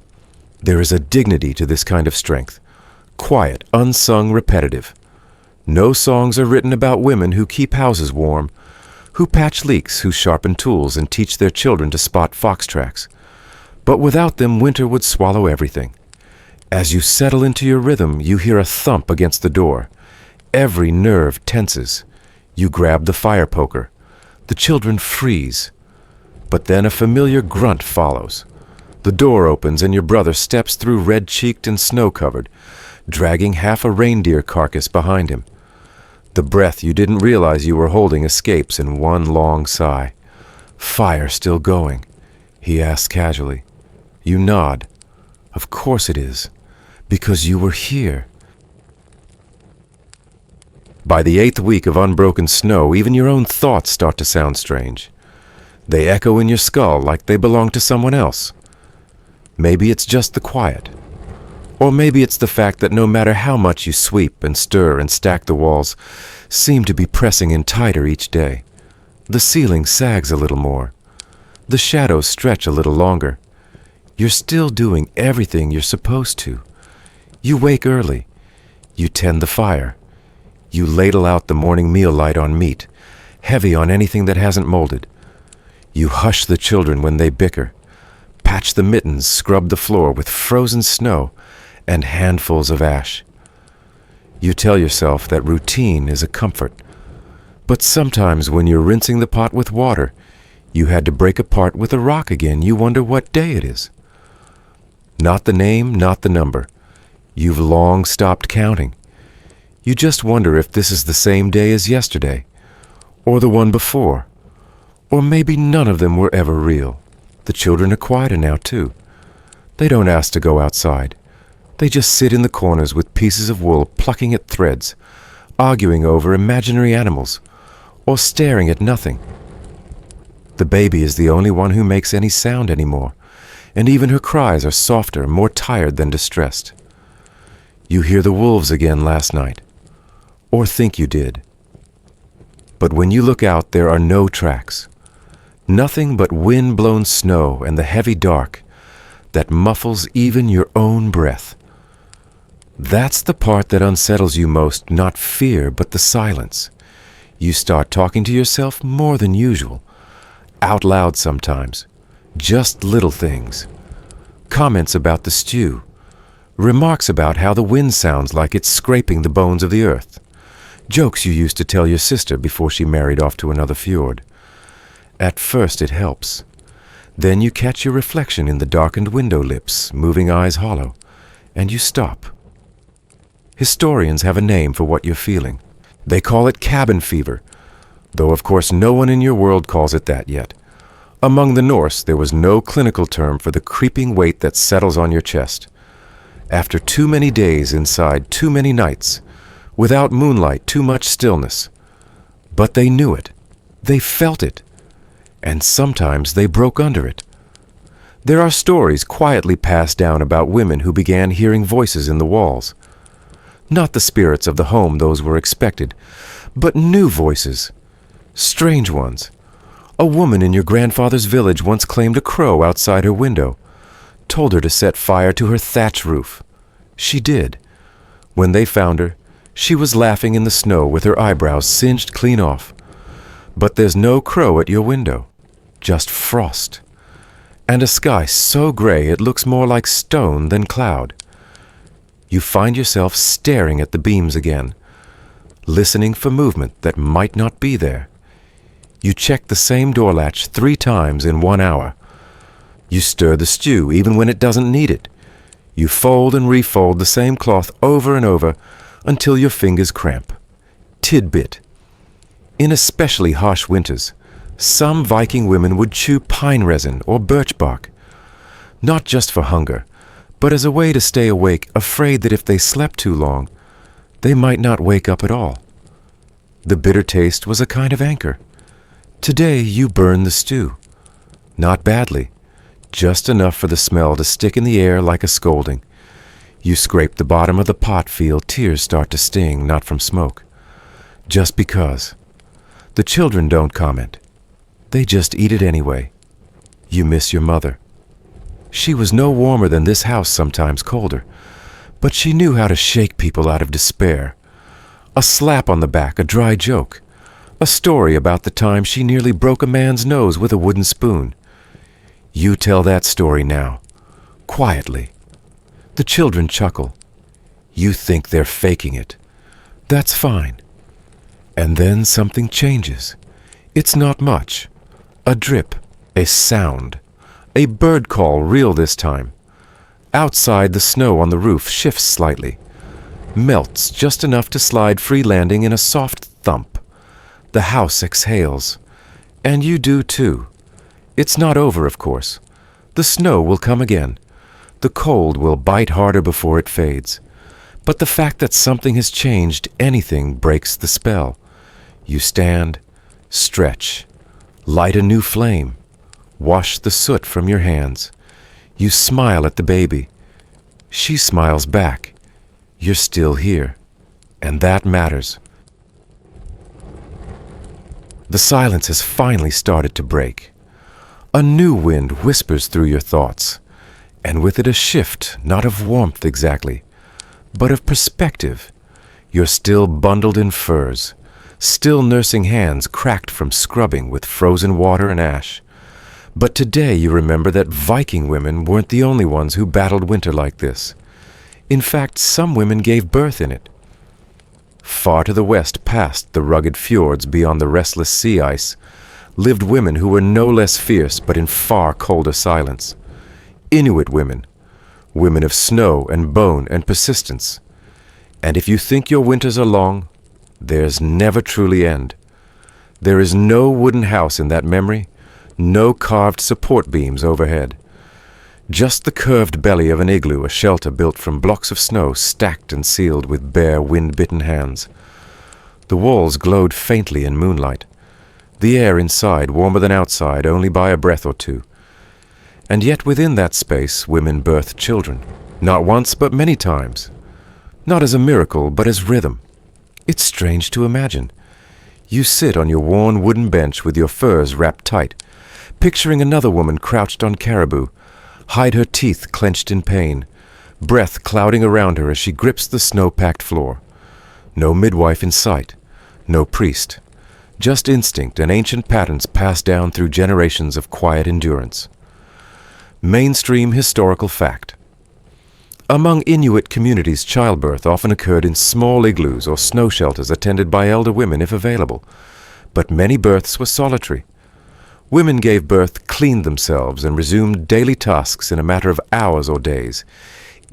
There is a dignity to this kind of strength. Quiet, unsung, repetitive. No songs are written about women who keep houses warm, who patch leaks, who sharpen tools and teach their children to spot fox tracks. But without them, winter would swallow everything. As you settle into your rhythm, you hear a thump against the door. Every nerve tenses. You grab the fire poker. The children freeze. But then a familiar grunt follows. The door opens and your brother steps through red-cheeked and snow-covered, dragging half a reindeer carcass behind him. The breath you didn't realize you were holding escapes in one long sigh. "Fire still going?" he asks casually. You nod. Of course it is, because you were here. By the 8th week of unbroken snow, even your own thoughts start to sound strange. They echo in your skull like they belong to someone else. Maybe it's just the quiet. Or maybe it's the fact that no matter how much you sweep and stir and stack, the walls seem to be pressing in tighter each day. The ceiling sags a little more. The shadows stretch a little longer. You're still doing everything you're supposed to. You wake early. You tend the fire. You ladle out the morning meal light on meat, heavy on anything that hasn't molded. You hush the children when they bicker, patch the mittens, scrub the floor with frozen snow and handfuls of ash. You tell yourself that routine is a comfort. But sometimes when you're rinsing the pot with water, You had to break apart with a rock again. You wonder what day it is. Not the name, not the number. You've long stopped counting. You just wonder if this is the same day as yesterday, or the one before, or maybe none of them were ever real. The children are quieter now, too. They don't ask to go outside. They just sit in the corners with pieces of wool plucking at threads, arguing over imaginary animals, or staring at nothing. The baby is the only one who makes any sound anymore, and even her cries are softer, more tired than distressed. You hear the wolves again last night, or think you did. But when you look out, there are no tracks. Nothing but wind-blown snow and the heavy dark that muffles even your own breath. That's the part that unsettles you most, not fear, but the silence. You start talking to yourself more than usual, out loud sometimes, just little things. Comments about the stew, remarks about how the wind sounds like it's scraping the bones of the earth, jokes you used to tell your sister before she married off to another fjord. At first it helps. Then you catch your reflection in the darkened window lips, moving eyes hollow, and you stop. Historians have a name for what you're feeling. They call it cabin fever, though of course no one in your world calls it that yet. Among the Norse, there was no clinical term for the creeping weight that settles on your chest. After too many days inside, too many nights, without moonlight, too much stillness. But they knew it. They felt it. And sometimes they broke under it. There are stories quietly passed down about women who began hearing voices in the walls. Not the spirits of the home, those were expected, but new voices, strange ones. A woman in your grandfather's village once claimed a crow outside her window, told her to set fire to her thatch roof. She did. When they found her, she was laughing in the snow with her eyebrows singed clean off. But there's no crow at your window, just frost, and a sky so gray it looks more like stone than cloud. You find yourself staring at the beams again, listening for movement that might not be there. You check the same door latch 3 times in 1 hour. You stir the stew even when it doesn't need it. You fold and refold the same cloth over and over until your fingers cramp. Tidbit. In especially harsh winters, some Viking women would chew pine resin or birch bark, not just for hunger, but as a way to stay awake, afraid that if they slept too long, they might not wake up at all. The bitter taste was a kind of anchor. Today you burn the stew. Not badly, just enough for the smell to stick in the air like a scolding. You scrape the bottom of the pot, feel tears start to sting, not from smoke. Just because. The children don't comment. They just eat it anyway. You miss your mother. She was no warmer than this house, sometimes colder, but she knew how to shake people out of despair. A slap on the back, a dry joke, a story about the time she nearly broke a man's nose with a wooden spoon. You tell that story now, quietly. The children chuckle. You think they're faking it. That's fine. And then something changes. It's not much. A drip, a sound. A bird call, real this time. Outside, the snow on the roof shifts slightly, melts just enough to slide free landing in a soft thump. The house exhales, and you do too. It's not over, of course. The snow will come again. The cold will bite harder before it fades. But the fact that something has changed anything breaks the spell. You stand, stretch, light a new flame. Wash the soot from your hands. You smile at the baby. She smiles back. You're still here. And that matters. The silence has finally started to break. A new wind whispers through your thoughts, and with it a shift, not of warmth exactly, but of perspective. You're still bundled in furs, still nursing hands cracked from scrubbing with frozen water and ash. But today you remember that Viking women weren't the only ones who battled winter like this. In fact, some women gave birth in it. Far to the west, past the rugged fjords beyond the restless sea ice, lived women who were no less fierce but in far colder silence. Inuit women, women of snow and bone and persistence. And if you think your winters are long, theirs never truly end. There is no wooden house in that memory, no carved support beams overhead. Just the curved belly of an igloo, a shelter built from blocks of snow stacked and sealed with bare, wind-bitten hands. The walls glowed faintly in moonlight, the air inside warmer than outside only by a breath or two. And yet within that space women birthed children, not once but many times. Not as a miracle, but as rhythm. It's strange to imagine. You sit on your worn wooden bench with your furs wrapped tight, picturing another woman crouched on caribou, hide her teeth clenched in pain, breath clouding around her as she grips the snow-packed floor. No midwife in sight, no priest, just instinct and ancient patterns passed down through generations of quiet endurance. Mainstream historical fact. Among Inuit communities, childbirth often occurred in small igloos or snow shelters attended by elder women if available, but many births were solitary. Women gave birth, cleaned themselves, and resumed daily tasks in a matter of hours or days,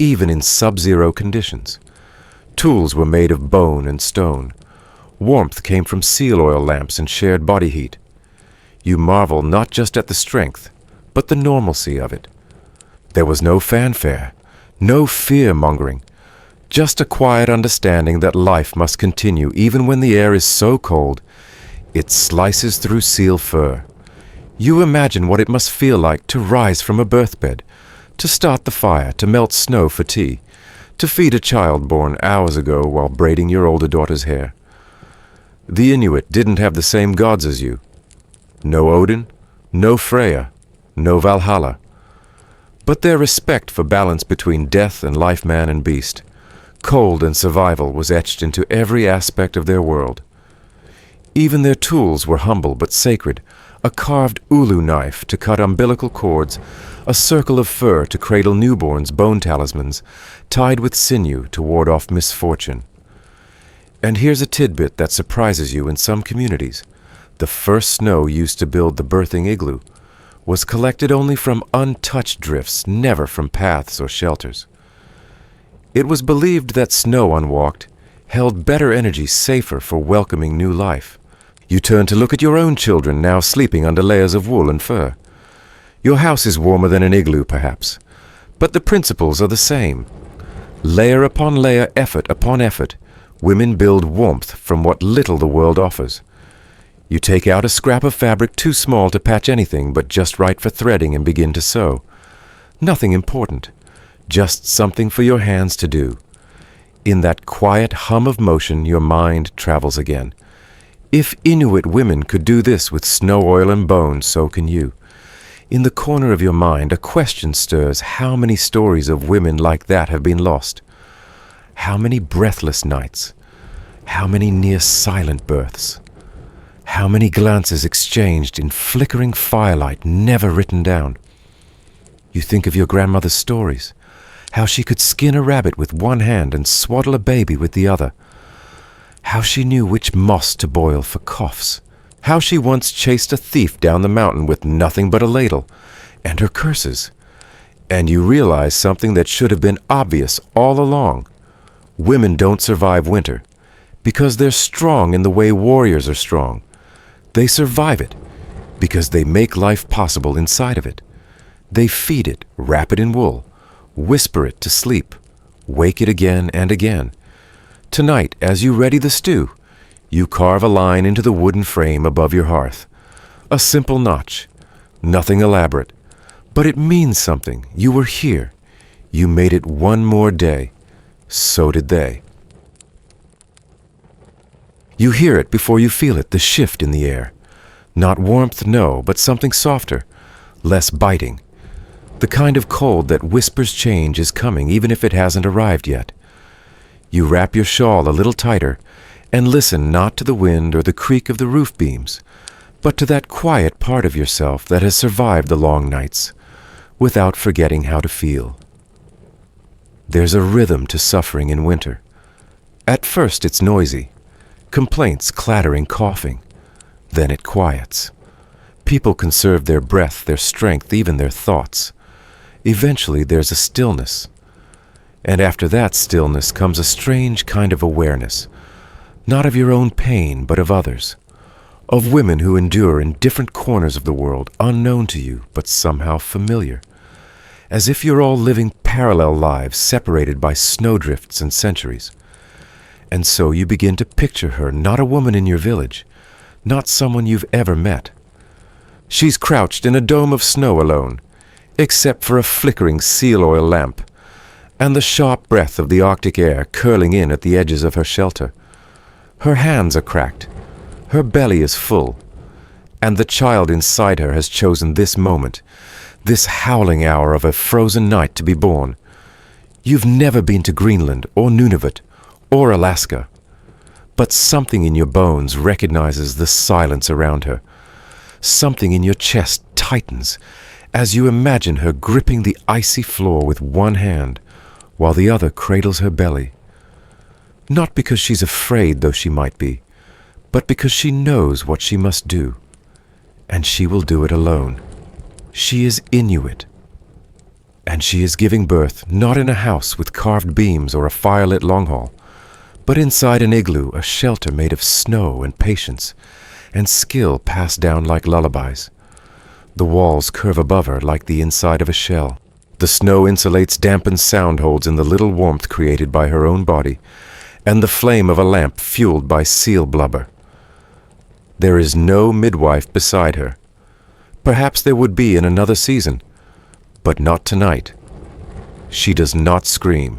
even in sub-zero conditions. Tools were made of bone and stone. Warmth came from seal oil lamps and shared body heat. You marvel not just at the strength, but the normalcy of it. There was no fanfare, no fear-mongering, just a quiet understanding that life must continue even when the air is so cold it slices through seal fur. You imagine what it must feel like to rise from a birthbed, to start the fire, to melt snow for tea, to feed a child born hours ago while braiding your older daughter's hair. The Inuit didn't have the same gods as you. No Odin, no Freya, no Valhalla. But their respect for balance between death and life, man and beast, cold and survival, was etched into every aspect of their world. Even their tools were humble but sacred, a carved ulu knife to cut umbilical cords, a circle of fur to cradle newborns' bone talismans, tied with sinew to ward off misfortune. And here's a tidbit that surprises you in some communities. The first snow used to build the birthing igloo was collected only from untouched drifts, never from paths or shelters. It was believed that snow unwalked held better energy, safer for welcoming new life. You turn to look at your own children now sleeping under layers of wool and fur. Your house is warmer than an igloo, perhaps, but the principles are the same. Layer upon layer, effort upon effort, women build warmth from what little the world offers. You take out a scrap of fabric too small to patch anything but just right for threading and begin to sew. Nothing important, just something for your hands to do. In that quiet hum of motion, your mind travels again. If Inuit women could do this with snow oil and bone, so can you. In the corner of your mind, a question stirs. How many stories of women like that have been lost? How many breathless nights? How many near-silent births? How many glances exchanged in flickering firelight, never written down? You think of your grandmother's stories, how she could skin a rabbit with one hand and swaddle a baby with the other, how she knew which moss to boil for coughs, how she once chased a thief down the mountain with nothing but a ladle, and her curses. And you realize something that should have been obvious all along. Women don't survive winter because they're strong in the way warriors are strong. They survive it because they make life possible inside of it. They feed it, wrap it in wool, whisper it to sleep, wake it again and again. Tonight, as you ready the stew, you carve a line into the wooden frame above your hearth. A simple notch, nothing elaborate, but it means something. You were here. You made it one more day. So did they. You hear it before you feel it, the shift in the air. Not warmth, no, but something softer, less biting. The kind of cold that whispers change is coming even if it hasn't arrived yet. You wrap your shawl a little tighter and listen not to the wind or the creak of the roof beams, but to that quiet part of yourself that has survived the long nights without forgetting how to feel. There's a rhythm to suffering in winter. At first it's noisy, complaints, clattering, coughing. Then it quiets. People conserve their breath, their strength, even their thoughts. Eventually there's a stillness. And after that stillness comes a strange kind of awareness, not of your own pain, but of others, of women who endure in different corners of the world, unknown to you, but somehow familiar, as if you're all living parallel lives separated by snowdrifts and centuries. And so you begin to picture her, not a woman in your village, not someone you've ever met. She's crouched in a dome of snow alone, except for a flickering seal oil lamp, and the sharp breath of the Arctic air curling in at the edges of her shelter. Her hands are cracked, her belly is full, and the child inside her has chosen this moment, this howling hour of a frozen night to be born. You've never been to Greenland or Nunavut or Alaska, but something in your bones recognizes the silence around her. Something in your chest tightens as you imagine her gripping the icy floor with one hand while the other cradles her belly. Not because she's afraid, though she might be, but because she knows what she must do, and she will do it alone. She is Inuit, and she is giving birth not in a house with carved beams or a firelit long hall, but inside an igloo, a shelter made of snow and patience, and skill passed down like lullabies. The walls curve above her like the inside of a shell. The snow insulates dampened sound holes in the little warmth created by her own body, and the flame of a lamp fueled by seal blubber. There is no midwife beside her. Perhaps there would be in another season, but not tonight. She does not scream.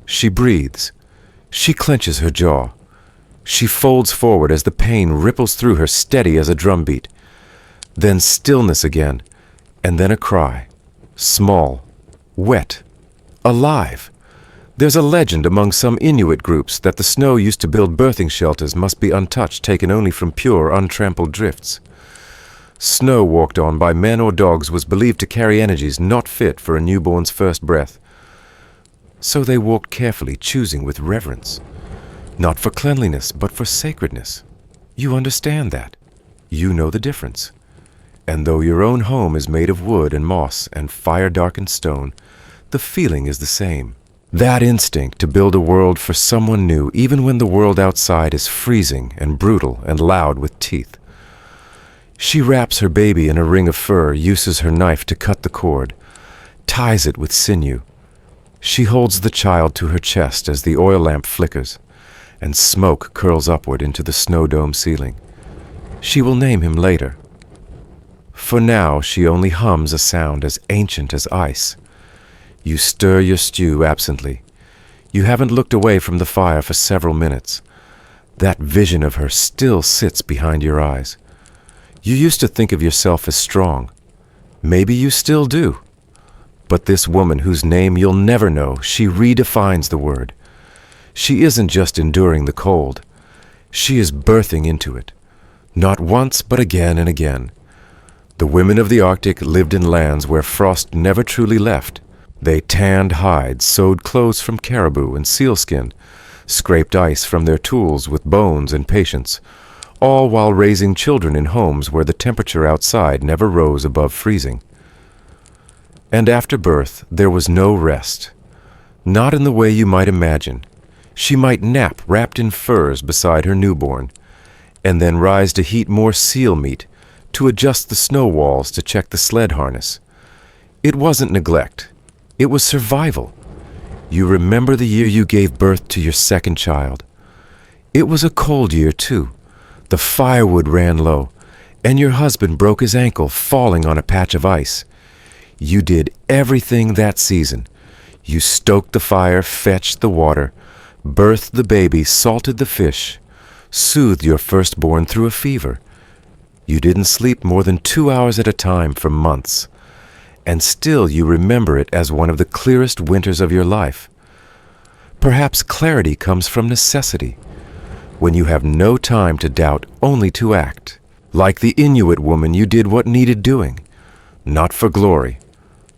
She breathes. She clenches her jaw. She folds forward as the pain ripples through her, steady as a drumbeat. Then stillness again, and then a cry. Small, wet, alive. There's a legend among some Inuit groups that the snow used to build birthing shelters must be untouched, taken only from pure, untrampled drifts. Snow walked on by men or dogs was believed to carry energies not fit for a newborn's first breath. So they walked carefully, choosing with reverence. Not for cleanliness, but for sacredness. You understand that. You know the difference. And though your own home is made of wood and moss and fire-darkened stone, the feeling is the same. That instinct to build a world for someone new, even when the world outside is freezing and brutal and loud with teeth. She wraps her baby in a ring of fur, uses her knife to cut the cord, ties it with sinew. She holds the child to her chest as the oil lamp flickers, and smoke curls upward into the snow dome ceiling. She will name him later. For now, she only hums a sound as ancient as ice. You stir your stew absently. You haven't looked away from the fire for several minutes. That vision of her still sits behind your eyes. You used to think of yourself as strong. Maybe you still do. But this woman whose name you'll never know, she redefines the word. She isn't just enduring the cold. She is birthing into it. Not once, but again and again. The women of the Arctic lived in lands where frost never truly left. They tanned hides, sewed clothes from caribou and sealskin, scraped ice from their tools with bones and patience, all while raising children in homes where the temperature outside never rose above freezing. And after birth, there was no rest. Not in the way you might imagine. She might nap wrapped in furs beside her newborn, and then rise to heat more seal meat, to adjust the snow walls to check the sled harness. It wasn't neglect. It was survival. You remember the year you gave birth to your second child. It was a cold year, too. The firewood ran low, and your husband broke his ankle falling on a patch of ice. You did everything that season. You stoked the fire, fetched the water, birthed the baby, salted the fish, soothed your firstborn through a fever. You didn't sleep more than 2 hours at a time for months. And still you remember it as one of the clearest winters of your life. Perhaps clarity comes from necessity, when you have no time to doubt, only to act. Like the Inuit woman, you did what needed doing, not for glory,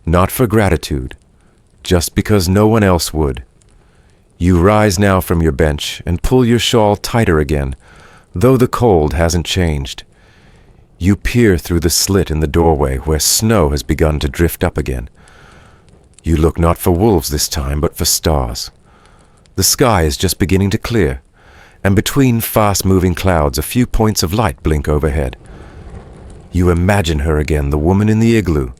not for gratitude, just because no one else would. You rise now from your bench and pull your shawl tighter again, though the cold hasn't changed. You peer through the slit in the doorway where snow has begun to drift up again. You look not for wolves this time, but for stars. The sky is just beginning to clear, and between fast-moving clouds a few points of light blink overhead. You imagine her again, the woman in the igloo.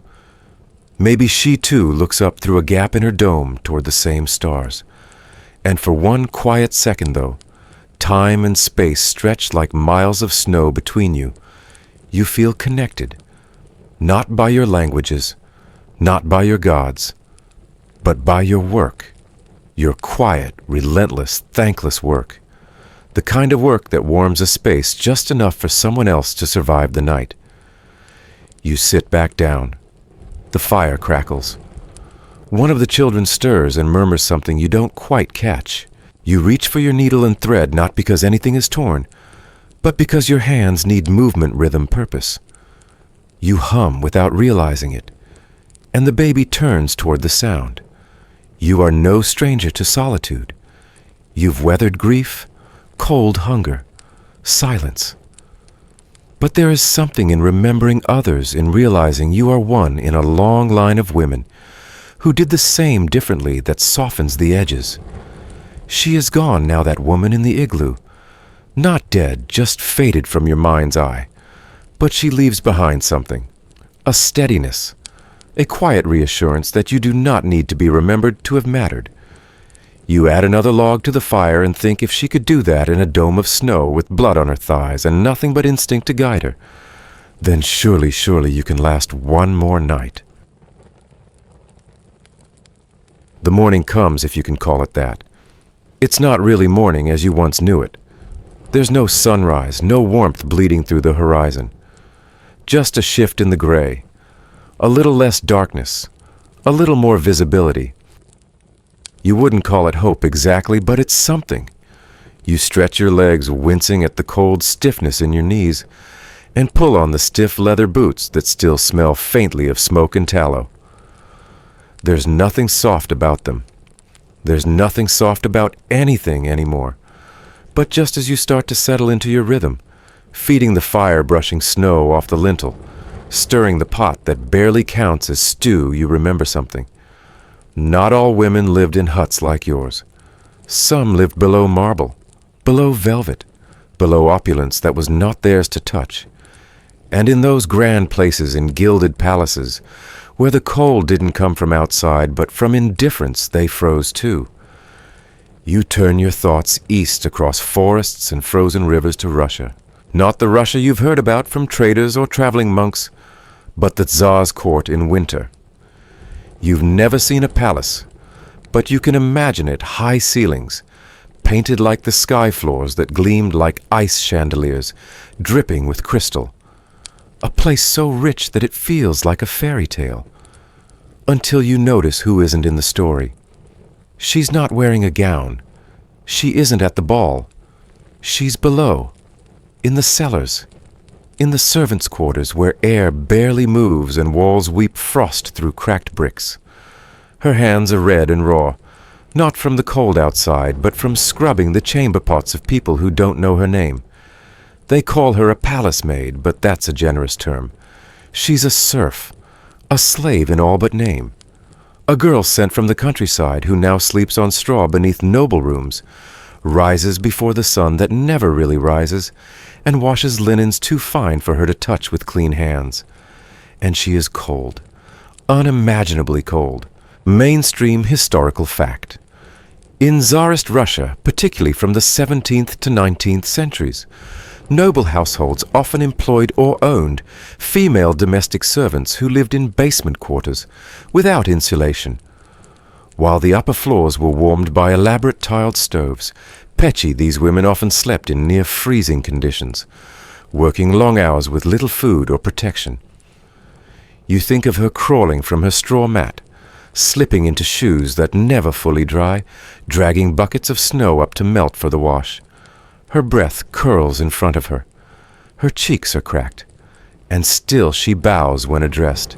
Maybe she too looks up through a gap in her dome toward the same stars. And for one quiet second, though, time and space stretch like miles of snow between you. You feel connected, not by your languages, not by your gods, but by your work, your quiet, relentless, thankless work, the kind of work that warms a space just enough for someone else to survive the night. You sit back down. The fire crackles. One of the children stirs and murmurs something you don't quite catch. You reach for your needle and thread not because anything is torn, but because your hands need movement, rhythm, purpose. You hum without realizing it, and the baby turns toward the sound. You are no stranger to solitude. You've weathered grief, cold hunger, silence. But there is something in remembering others, in realizing you are one in a long line of women who did the same differently, that softens the edges. She is gone now, that woman in the igloo. Not dead, just faded from your mind's eye. But she leaves behind something. A steadiness. A quiet reassurance that you do not need to be remembered to have mattered. You add another log to the fire and think if she could do that in a dome of snow with blood on her thighs and nothing but instinct to guide her, then surely you can last one more night. The morning comes, if you can call it that. It's not really morning as you once knew it. There's no sunrise, no warmth bleeding through the horizon. Just a shift in the gray. A little less darkness. A little more visibility. You wouldn't call it hope exactly, but it's something. You stretch your legs, wincing at the cold stiffness in your knees, and pull on the stiff leather boots that still smell faintly of smoke and tallow. There's nothing soft about them. There's nothing soft about anything anymore. But just as you start to settle into your rhythm, feeding the fire brushing snow off the lintel, stirring the pot that barely counts as stew, you remember something. Not all women lived in huts like yours. Some lived below marble, below velvet, below opulence that was not theirs to touch. And in those grand places in gilded palaces, where the cold didn't come from outside but from indifference, they froze too. You turn your thoughts east across forests and frozen rivers to Russia. Not the Russia you've heard about from traders or traveling monks, but the Tsar's court in winter. You've never seen a palace, but you can imagine it, high ceilings, painted like the sky floors that gleamed like ice chandeliers, dripping with crystal. A place so rich that it feels like a fairy tale. Until you notice who isn't in the story. She's not wearing a gown. She isn't at the ball. She's below, in the cellars, in the servants' quarters where air barely moves and walls weep frost through cracked bricks. Her hands are red and raw, not from the cold outside, but from scrubbing the chamber pots of people who don't know her name. They call her a palace maid, but that's a generous term. She's a serf, a slave in all but name. A girl sent from the countryside who now sleeps on straw beneath noble rooms, rises before the sun that never really rises, and washes linens too fine for her to touch with clean hands. And she is cold, unimaginably cold. Mainstream historical fact. In Tsarist Russia, particularly from the 17th to 19th centuries, noble households often employed or owned female domestic servants who lived in basement quarters without insulation. While the upper floors were warmed by elaborate tiled stoves, pechi these women often slept in near freezing conditions, working long hours with little food or protection. You think of her crawling from her straw mat, slipping into shoes that never fully dry, dragging buckets of snow up to melt for the wash. Her breath curls in front of her. Her cheeks are cracked, and still she bows when addressed.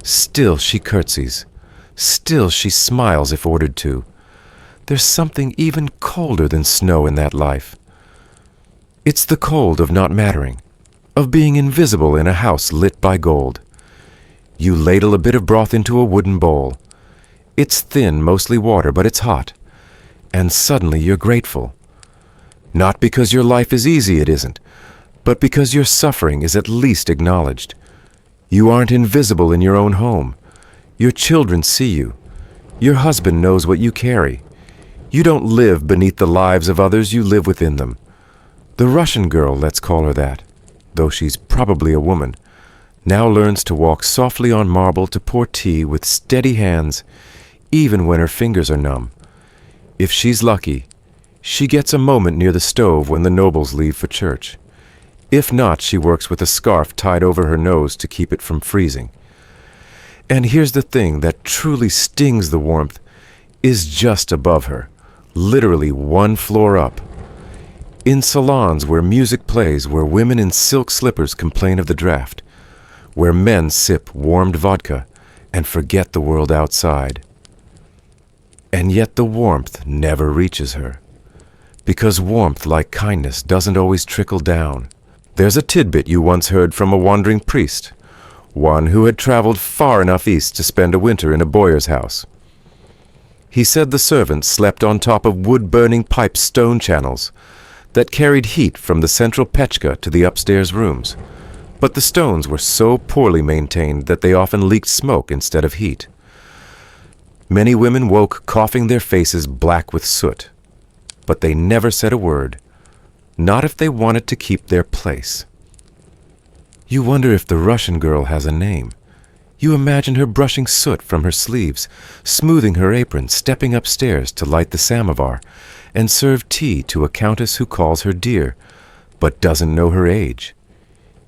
Still she curtsies. Still she smiles if ordered to. There's something even colder than snow in that life. It's the cold of not mattering, of being invisible in a house lit by gold. You ladle a bit of broth into a wooden bowl. It's thin, mostly water, but it's hot. And suddenly you're grateful. Not because your life is easy, it isn't, but because your suffering is at least acknowledged. You aren't invisible in your own home. Your children see you. Your husband knows what you carry. You don't live beneath the lives of others, you live within them. The Russian girl, let's call her that, though she's probably a woman, now learns to walk softly on marble to pour tea with steady hands, even when her fingers are numb. If she's lucky, she gets a moment near the stove when the nobles leave for church. If not, she works with a scarf tied over her nose to keep it from freezing. And here's the thing that truly stings the warmth is just above her, literally one floor up. In salons where music plays, where women in silk slippers complain of the draft, where men sip warmed vodka and forget the world outside. And yet the warmth never reaches her, because warmth, like kindness, doesn't always trickle down. There's a tidbit you once heard from a wandering priest, one who had traveled far enough east to spend a winter in a boyar's house. He said the servants slept on top of wood-burning pipe stone channels that carried heat from the central pechka to the upstairs rooms, but the stones were so poorly maintained that they often leaked smoke instead of heat. Many women woke coughing, their faces black with soot, but they never said a word, not if they wanted to keep their place. You wonder if the Russian girl has a name. You imagine her brushing soot from her sleeves, smoothing her apron, stepping upstairs to light the samovar, and serve tea to a countess who calls her dear, but doesn't know her age.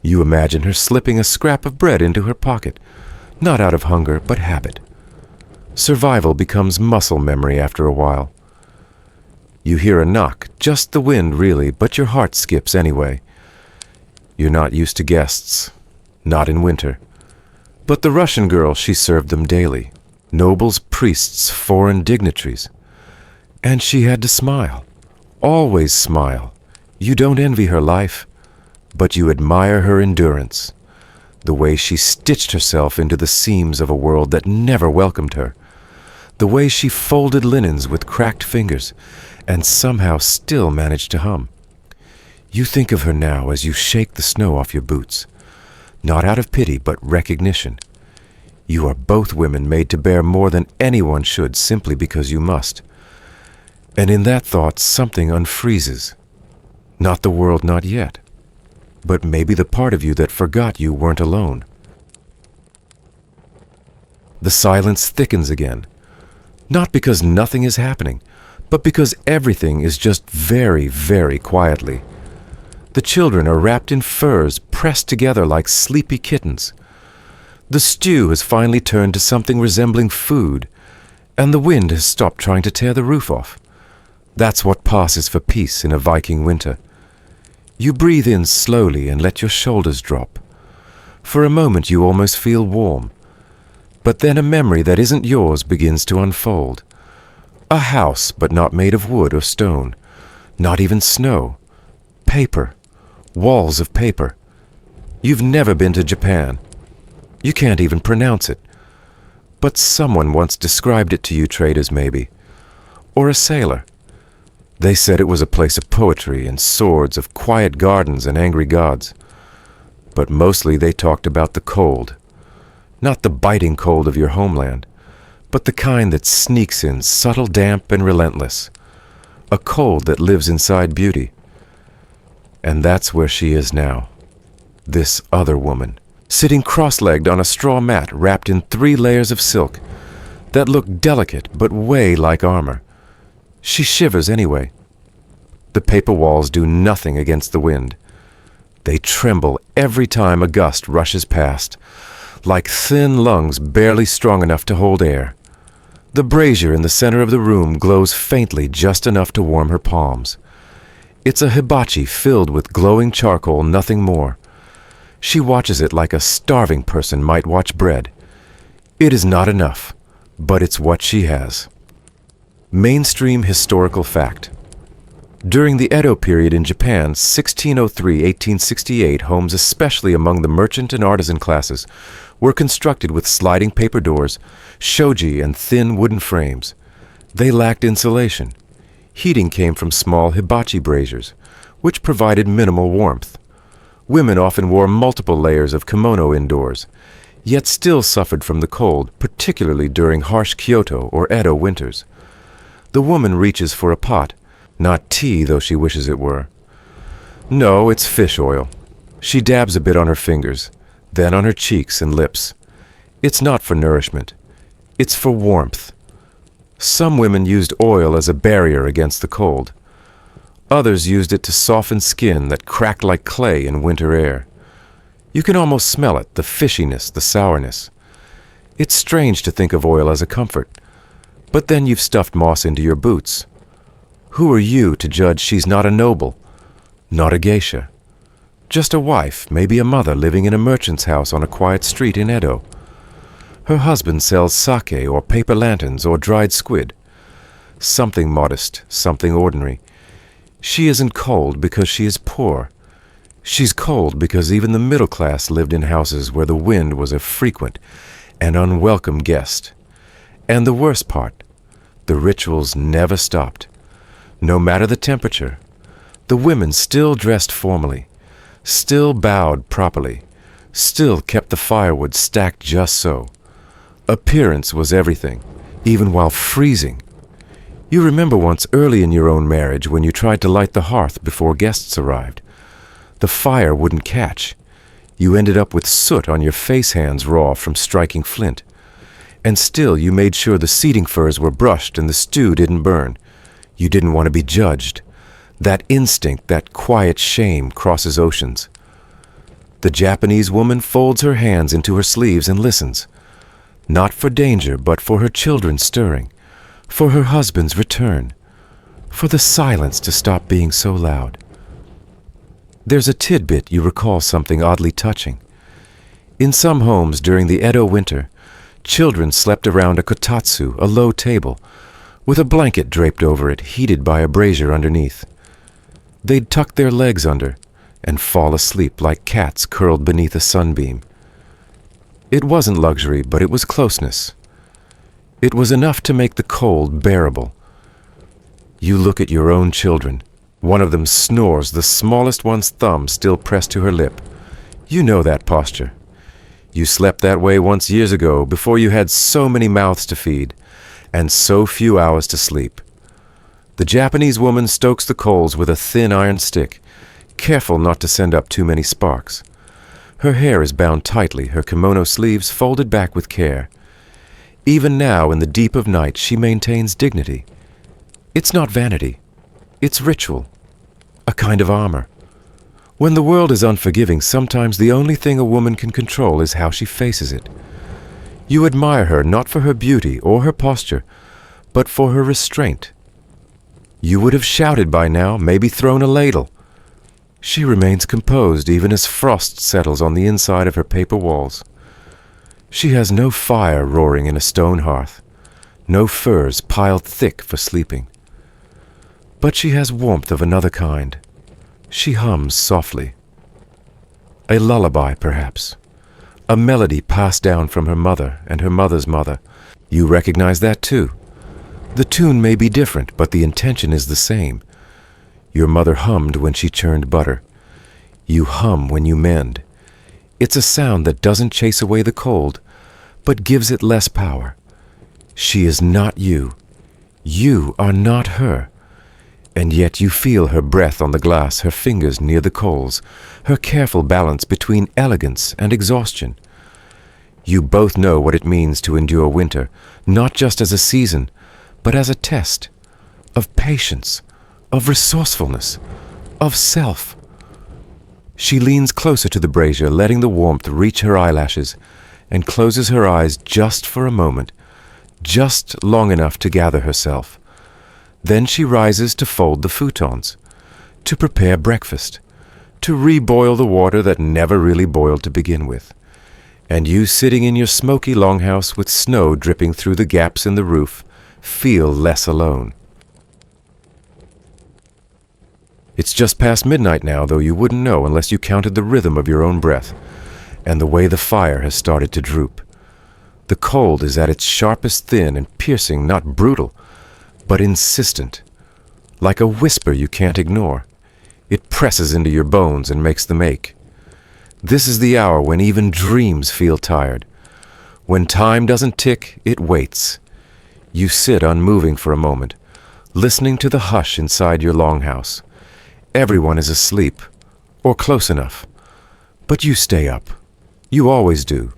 You imagine her slipping a scrap of bread into her pocket, not out of hunger, but habit. Survival becomes muscle memory after a while. You hear a knock, just the wind really, but your heart skips anyway. You're not used to guests, not in winter. But the Russian girl, she served them daily. Nobles, priests, foreign dignitaries. And she had to smile. Always smile. You don't envy her life, but you admire her endurance. The way she stitched herself into the seams of a world that never welcomed her. The way she folded linens with cracked fingers and somehow still managed to hum. You think of her now as you shake the snow off your boots. Not out of pity, but recognition. You are both women made to bear more than anyone should simply because you must. And in that thought, something unfreezes. Not the world, not yet. But maybe the part of you that forgot you weren't alone. The silence thickens again. Not because nothing is happening, but because everything is just very, very quietly. The children are wrapped in furs, pressed together like sleepy kittens. The stew has finally turned to something resembling food, and the wind has stopped trying to tear the roof off. That's what passes for peace in a Viking winter. You breathe in slowly and let your shoulders drop. For a moment you almost feel warm. But then a memory that isn't yours begins to unfold. A house, but not made of wood or stone. Not even snow. Paper. Walls of paper. You've never been to Japan. You can't even pronounce it. But someone once described it to you, traders maybe. Or a sailor. They said it was a place of poetry and swords, of quiet gardens and angry gods. But mostly they talked about the cold. Not the biting cold of your homeland, but the kind that sneaks in, subtle, damp, and relentless. A cold that lives inside beauty. And that's where she is now. This other woman, sitting cross-legged on a straw mat wrapped in 3 layers of silk that look delicate but weigh like armor. She shivers anyway. The paper walls do nothing against the wind. They tremble every time a gust rushes past, like thin lungs barely strong enough to hold air. The brazier in the center of the room glows faintly, just enough to warm her palms. It's a hibachi filled with glowing charcoal, nothing more. She watches it like a starving person might watch bread. It is not enough, but it's what she has. Mainstream historical fact. During the Edo period in Japan, 1603-1868, homes, especially among the merchant and artisan classes, were constructed with sliding paper doors, shoji, and thin wooden frames. They lacked insulation. Heating came from small hibachi braziers, which provided minimal warmth. Women often wore multiple layers of kimono indoors, yet still suffered from the cold, particularly during harsh Kyoto or Edo winters. The woman reaches for a pot, not tea, though she wishes it were. No, it's fish oil. She dabs a bit on her fingers, then on her cheeks and lips. It's not for nourishment. It's for warmth. Some women used oil as a barrier against the cold. Others used it to soften skin that cracked like clay in winter air. You can almost smell it, the fishiness, the sourness. It's strange to think of oil as a comfort, but then you've stuffed moss into your boots. Who are you to judge she's not a noble, not a geisha? Just a wife, maybe a mother living in a merchant's house on a quiet street in Edo. Her husband sells sake or paper lanterns or dried squid. Something modest, something ordinary. She isn't cold because she is poor. She's cold because even the middle class lived in houses where the wind was a frequent and unwelcome guest. And the worst part, the rituals never stopped. No matter the temperature, the women still dressed formally, still bowed properly, still kept the firewood stacked just so. Appearance was everything, even while freezing. You remember once early in your own marriage when you tried to light the hearth before guests arrived. The fire wouldn't catch. You ended up with soot on your face hands raw from striking flint. And still you made sure the seating furs were brushed and the stew didn't burn. You didn't want to be judged. That instinct, that quiet shame crosses oceans. The Japanese woman folds her hands into her sleeves and listens. Not for danger, but for her children stirring, for her husband's return, for the silence to stop being so loud. There's a tidbit you recall something oddly touching. In some homes during the Edo winter, children slept around a kotatsu, a low table, with a blanket draped over it, heated by a brazier underneath. They'd tuck their legs under and fall asleep like cats curled beneath a sunbeam. It wasn't luxury, but it was closeness. It was enough to make the cold bearable. You look at your own children. One of them snores, the smallest one's thumb still pressed to her lip. You know that posture. You slept that way once years ago, before you had so many mouths to feed and so few hours to sleep. The Japanese woman stokes the coals with a thin iron stick, careful not to send up too many sparks. Her hair is bound tightly, her kimono sleeves folded back with care. Even now, in the deep of night, she maintains dignity. It's not vanity. It's ritual. A kind of armor. When the world is unforgiving, sometimes the only thing a woman can control is how she faces it. You admire her not for her beauty or her posture, but for her restraint. You would have shouted by now, maybe thrown a ladle. She remains composed even as frost settles on the inside of her paper walls. She has no fire roaring in a stone hearth, no furs piled thick for sleeping. But she has warmth of another kind. She hums softly. A lullaby, perhaps. A melody passed down from her mother and her mother's mother. You recognize that too. The tune may be different, but the intention is the same. Your mother hummed when she churned butter. You hum when you mend. It's a sound that doesn't chase away the cold, but gives it less power. She is not you. You are not her. And yet you feel her breath on the glass, her fingers near the coals, her careful balance between elegance and exhaustion. You both know what it means to endure winter, not just as a season, but as a test of patience, of resourcefulness, of self. She leans closer to the brazier, letting the warmth reach her eyelashes, and closes her eyes just for a moment, just long enough to gather herself. Then she rises to fold the futons, to prepare breakfast, to reboil the water that never really boiled to begin with. And you, sitting in your smoky longhouse with snow dripping through the gaps in the roof, feel less alone. It's just past midnight now, though you wouldn't know unless you counted the rhythm of your own breath and the way the fire has started to droop. The cold is at its sharpest, thin and piercing, not brutal, but insistent. Like a whisper you can't ignore. It presses into your bones and makes them ache. This is the hour when even dreams feel tired. When time doesn't tick, it waits. You sit unmoving for a moment, listening to the hush inside your longhouse. Everyone is asleep, or close enough. But you stay up. You always do.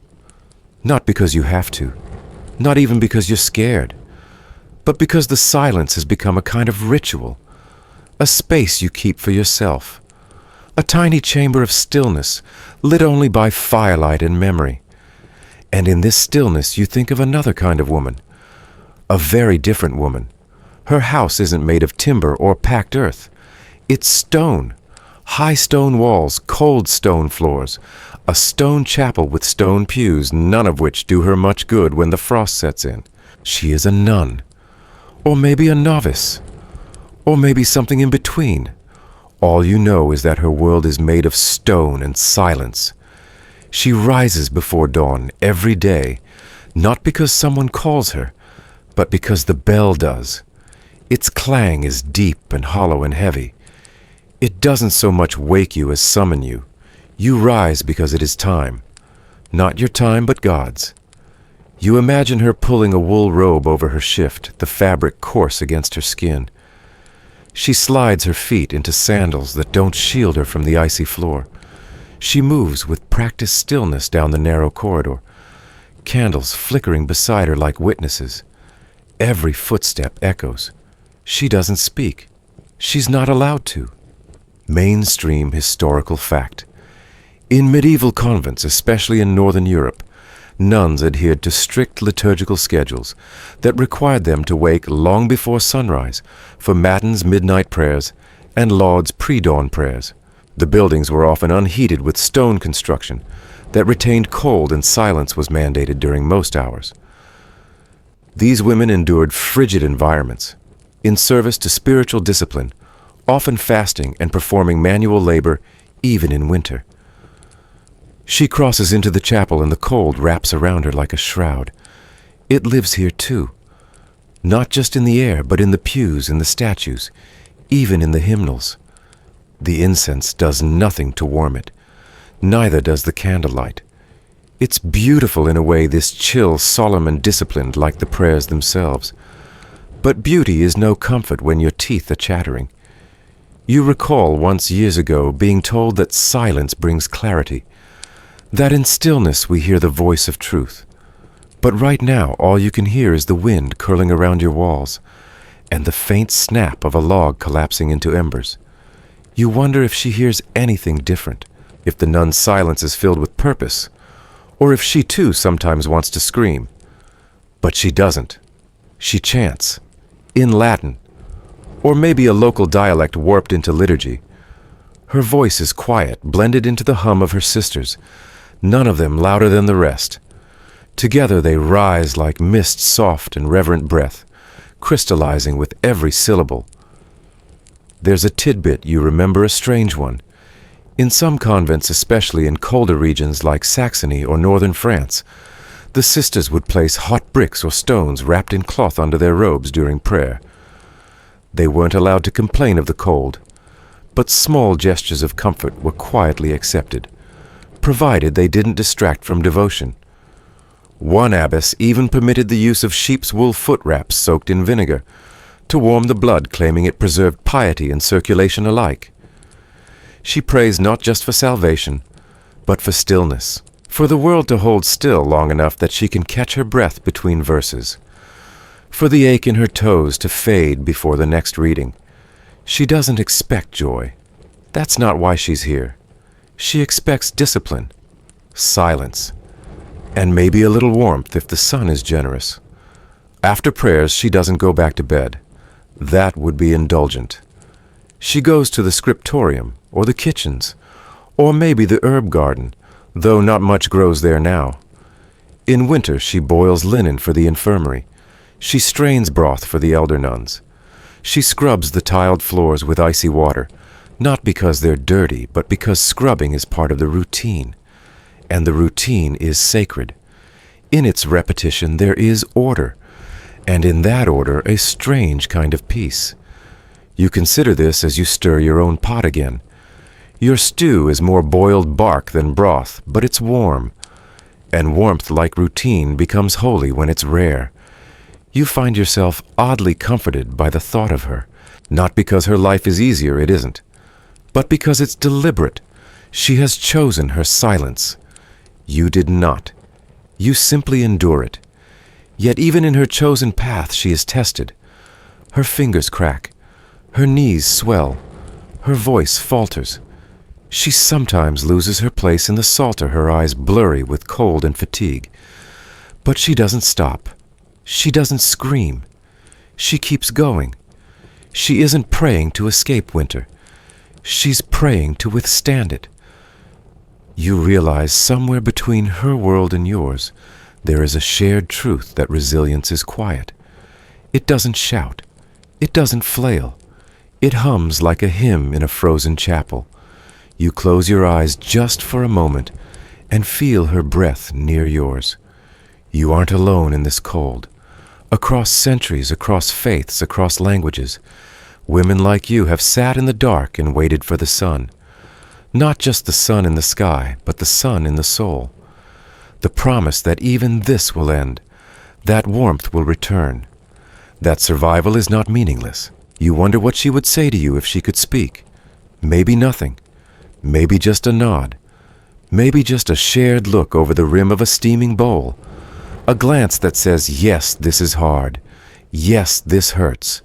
Not because you have to, not even because you're scared, but because the silence has become a kind of ritual, a space you keep for yourself, a tiny chamber of stillness lit only by firelight and memory. And in this stillness you think of another kind of woman, a very different woman. Her house isn't made of timber or packed earth. It's stone, high stone walls, cold stone floors, a stone chapel with stone pews, none of which do her much good when the frost sets in. She is a nun, or maybe a novice, or maybe something in between. All you know is that her world is made of stone and silence. She rises before dawn every day, not because someone calls her, but because the bell does. Its clang is deep and hollow and heavy. It doesn't so much wake you as summon you. You rise because it is time. Not your time, but God's. You imagine her pulling a wool robe over her shift, the fabric coarse against her skin. She slides her feet into sandals that don't shield her from the icy floor. She moves with practiced stillness down the narrow corridor, candles flickering beside her like witnesses. Every footstep echoes. She doesn't speak. She's not allowed to. Mainstream historical fact. In medieval convents, especially in Northern Europe, nuns adhered to strict liturgical schedules that required them to wake long before sunrise for Matins midnight prayers and Lauds pre-dawn prayers. The buildings were often unheated with stone construction that retained cold, and silence was mandated during most hours. These women endured frigid environments in service to spiritual discipline, often fasting and performing manual labor even in winter. She crosses into the chapel and the cold wraps around her like a shroud. It lives here too, not just in the air, but in the pews, in the statues, even in the hymnals. The incense does nothing to warm it. Neither does the candlelight. It's beautiful in a way, this chill, solemn and disciplined like the prayers themselves. But beauty is no comfort when your teeth are chattering. You recall once years ago being told that silence brings clarity, that in stillness we hear the voice of truth. But right now all you can hear is the wind curling around your walls and the faint snap of a log collapsing into embers. You wonder if she hears anything different, if the nun's silence is filled with purpose, or if she too sometimes wants to scream. But she doesn't. She chants, in Latin, or maybe a local dialect warped into liturgy. Her voice is quiet, blended into the hum of her sisters, none of them louder than the rest. Together they rise like mist's soft and reverent breath, crystallizing with every syllable. There's a tidbit you remember, a strange one. In some convents, especially in colder regions like Saxony or northern France, the sisters would place hot bricks or stones wrapped in cloth under their robes during prayer. They weren't allowed to complain of the cold, but small gestures of comfort were quietly accepted, provided they didn't distract from devotion. One abbess even permitted the use of sheep's wool foot wraps soaked in vinegar to warm the blood, claiming it preserved piety and circulation alike. She prays not just for salvation, but for stillness, for the world to hold still long enough that she can catch her breath between verses, for the ache in her toes to fade before the next reading. She doesn't expect joy. That's not why she's here. She expects discipline, silence, and maybe a little warmth if the sun is generous. After prayers, she doesn't go back to bed. That would be indulgent. She goes to the scriptorium, or the kitchens, or maybe the herb garden, though not much grows there now. In winter, she boils linen for the infirmary. She strains broth for the elder nuns. She scrubs the tiled floors with icy water, Not because they're dirty, but because scrubbing is part of the routine. And the routine is sacred. In its repetition there is order, and in that order a strange kind of peace. You consider this as you stir your own pot again. Your stew is more boiled bark than broth, but it's warm. And warmth, like routine, becomes holy when it's rare. You find yourself oddly comforted by the thought of her, not because her life is easier, it isn't, but because it's deliberate. She has chosen her silence. You did not. You simply endure it. Yet even in her chosen path she is tested. Her fingers crack. Her knees swell. Her voice falters. She sometimes loses her place in the psalter, her eyes blurry with cold and fatigue. But she doesn't stop. She doesn't scream. She keeps going. She isn't praying to escape winter. She's praying to withstand it. You realize somewhere between her world and yours, there is a shared truth that resilience is quiet. It doesn't shout. It doesn't flail. It hums like a hymn in a frozen chapel. You close your eyes just for a moment and feel her breath near yours. You aren't alone in this cold. Across centuries, across faiths, across languages, women like you have sat in the dark and waited for the sun. Not just the sun in the sky, but the sun in the soul. The promise that even this will end, that warmth will return, that survival is not meaningless. You wonder what she would say to you if she could speak. Maybe nothing. Maybe just a nod. Maybe just a shared look over the rim of a steaming bowl. A glance that says, yes, this is hard. Yes, this hurts.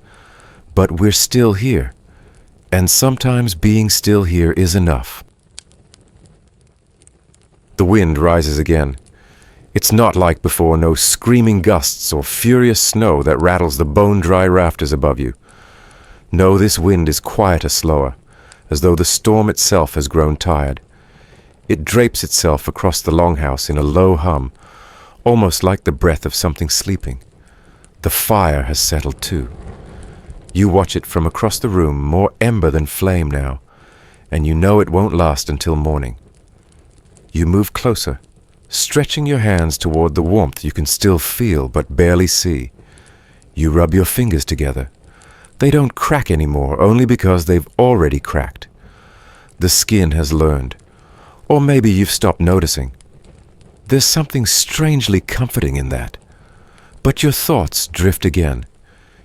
But we're still here. And sometimes being still here is enough. The wind rises again. It's not like before, no screaming gusts or furious snow that rattles the bone-dry rafters above you. No, this wind is quieter, slower, as though the storm itself has grown tired. It drapes itself across the longhouse in a low hum, almost like the breath of something sleeping. The fire has settled too. You watch it from across the room, more ember than flame now, and you know it won't last until morning. You move closer, stretching your hands toward the warmth you can still feel but barely see. You rub your fingers together. They don't crack anymore, only because they've already cracked. The skin has learned. Or maybe you've stopped noticing. There's something strangely comforting in that. But your thoughts drift again.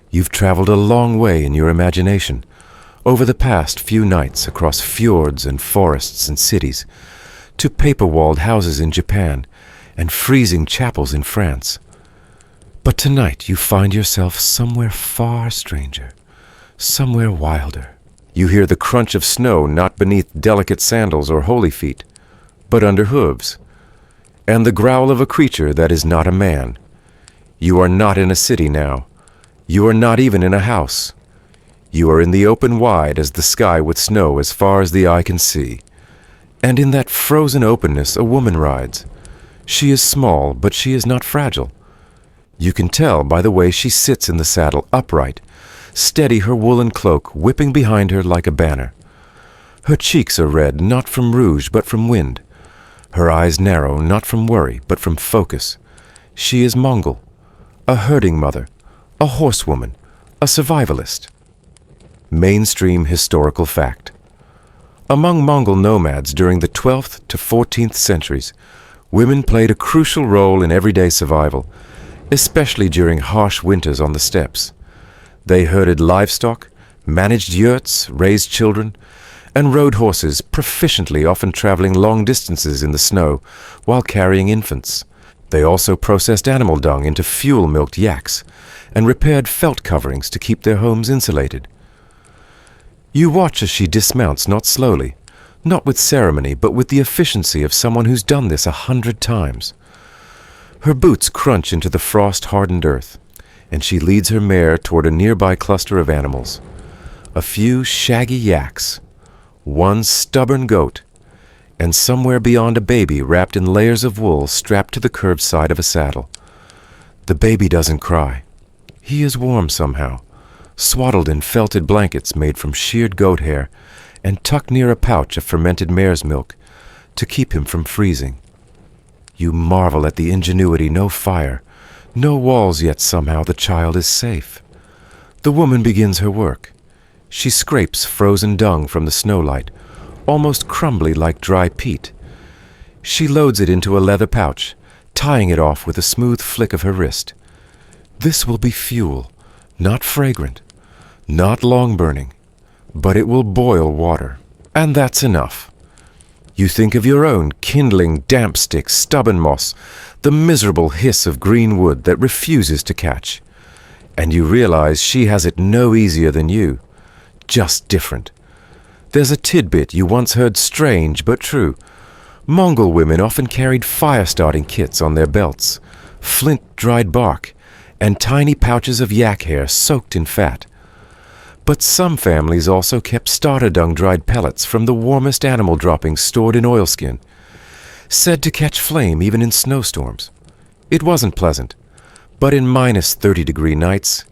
You've traveled a long way in your imagination, over the past few nights across fjords and forests and cities, to paper-walled houses in Japan and freezing chapels in France. But tonight you find yourself somewhere far stranger, somewhere wilder. You hear the crunch of snow not beneath delicate sandals or holy feet, but under hooves, and the growl of a creature that is not a man. You are not in a city now. You are not even in a house. You are in the open wide as the sky with snow as far as the eye can see. And in that frozen openness a woman rides. She is small, but she is not fragile. You can tell by the way she sits in the saddle upright, steady, her woolen cloak whipping behind her like a banner. Her cheeks are red, not from rouge, but from wind. Her eyes narrow, not from worry, but from focus. She is Mongol, a herding mother, a horsewoman, a survivalist. Mainstream historical fact. Among Mongol nomads during the 12th to 14th centuries, women played a crucial role in everyday survival, especially during harsh winters on the steppes. They herded livestock, managed yurts, raised children, and rode horses proficiently, often traveling long distances in the snow while carrying infants. They also processed animal dung into fuel-milked yaks and repaired felt coverings to keep their homes insulated. You watch as she dismounts, not slowly, not with ceremony, but with the efficiency of someone who's done this 100 times. Her boots crunch into the frost-hardened earth, and she leads her mare toward a nearby cluster of animals. A few shaggy yaks, one stubborn goat, and somewhere beyond a baby wrapped in layers of wool strapped to the curved side of a saddle. The baby doesn't cry. He is warm somehow, swaddled in felted blankets made from sheared goat hair and tuck near a pouch of fermented mare's milk to keep him from freezing. You marvel at the ingenuity, no fire, no walls, yet somehow the child is safe. The woman begins her work. She scrapes frozen dung from the snowlight, almost crumbly like dry peat. She loads it into a leather pouch, tying it off with a smooth flick of her wrist. This will be fuel, not fragrant, not long-burning, but it will boil water. And that's enough. You think of your own kindling damp stick, stubborn moss, the miserable hiss of green wood that refuses to catch. And you realize she has it no easier than you, just different. There's a tidbit you once heard strange but true. Mongol women often carried fire-starting kits on their belts, flint-dried bark, and tiny pouches of yak hair soaked in fat. But some families also kept starter dung-dried pellets from the warmest animal droppings stored in oilskin, said to catch flame even in snowstorms. It wasn't pleasant, but in -30-degree nights,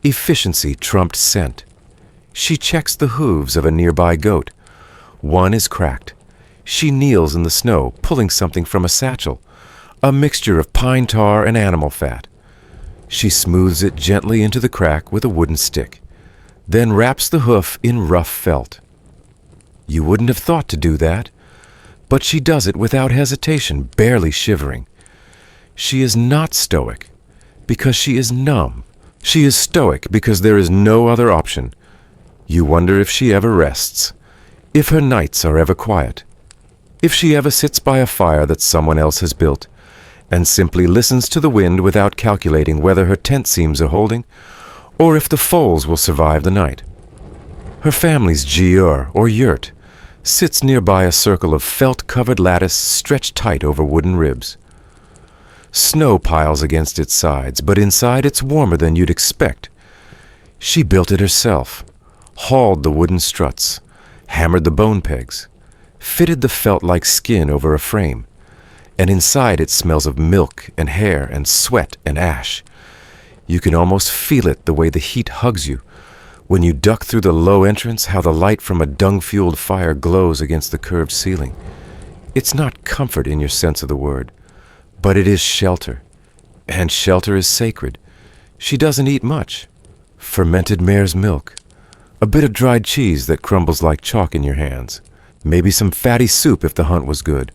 efficiency trumped scent. She checks the hooves of a nearby goat. One is cracked. She kneels in the snow, pulling something from a satchel, a mixture of pine tar and animal fat. She smooths it gently into the crack with a wooden stick, then wraps the hoof in rough felt. You wouldn't have thought to do that, but she does it without hesitation, barely shivering. She is not stoic, because she is numb. She is stoic because there is no other option. You wonder if she ever rests, if her nights are ever quiet, if she ever sits by a fire that someone else has built, and simply listens to the wind without calculating whether her tent seams are holding, or if the foals will survive the night. Her family's jiur, or yurt, sits nearby a circle of felt-covered lattice stretched tight over wooden ribs. Snow piles against its sides, but inside it's warmer than you'd expect. She built it herself, hauled the wooden struts, hammered the bone pegs, fitted the felt-like skin over a frame, and inside it smells of milk and hair and sweat and ash. You can almost feel it the way the heat hugs you. When you duck through the low entrance, how the light from a dung-fueled fire glows against the curved ceiling. It's not comfort in your sense of the word, but it is shelter. And shelter is sacred. She doesn't eat much. Fermented mare's milk, a bit of dried cheese that crumbles like chalk in your hands, maybe some fatty soup if the hunt was good.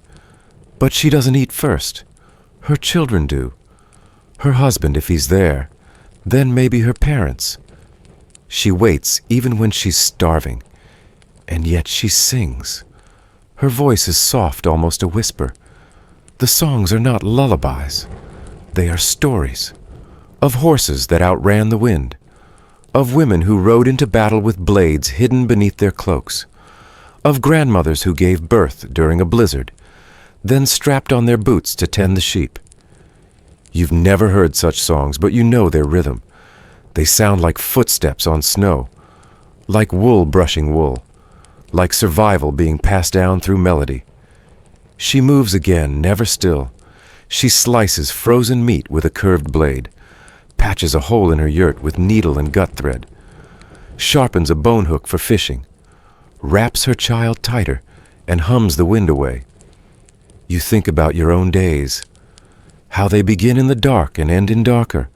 But she doesn't eat first. Her children do. Her husband if he's there. Then maybe her parents. She waits even when she's starving. And yet she sings. Her voice is soft, almost a whisper. The songs are not lullabies. They are stories. Of horses that outran the wind. Of women who rode into battle with blades hidden beneath their cloaks. Of grandmothers who gave birth during a blizzard, then strapped on their boots to tend the sheep. You've never heard such songs, but you know their rhythm. They sound like footsteps on snow, like wool brushing wool, like survival being passed down through melody. She moves again, never still. She slices frozen meat with a curved blade, patches a hole in her yurt with needle and gut thread, sharpens a bone hook for fishing, wraps her child tighter, and hums the wind away. You think about your own days, how they begin in the dark and end in darker,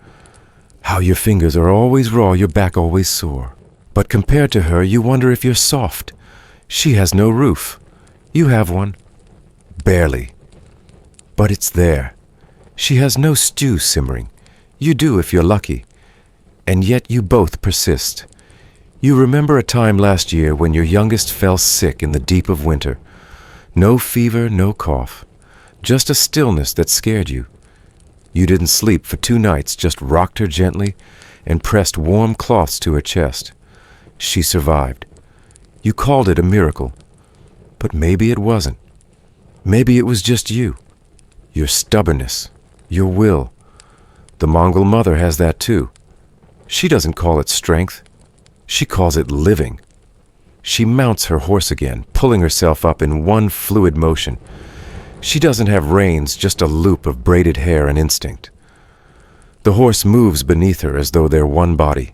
how your fingers are always raw, your back always sore. But compared to her, you wonder if you're soft. She has no roof. You have one. Barely. But it's there. She has no stew simmering. You do if you're lucky. And yet you both persist. You remember a time last year when your youngest fell sick in the deep of winter. No fever, no cough. Just a stillness that scared you. You didn't sleep for 2 nights, just rocked her gently and pressed warm cloths to her chest. She survived. You called it a miracle. But maybe it wasn't. Maybe it was just you. Your stubbornness. Your will. The Mongol mother has that too. She doesn't call it strength. She calls it living. She mounts her horse again, pulling herself up in one fluid motion. She doesn't have reins, just a loop of braided hair and instinct. The horse moves beneath her as though they're one body,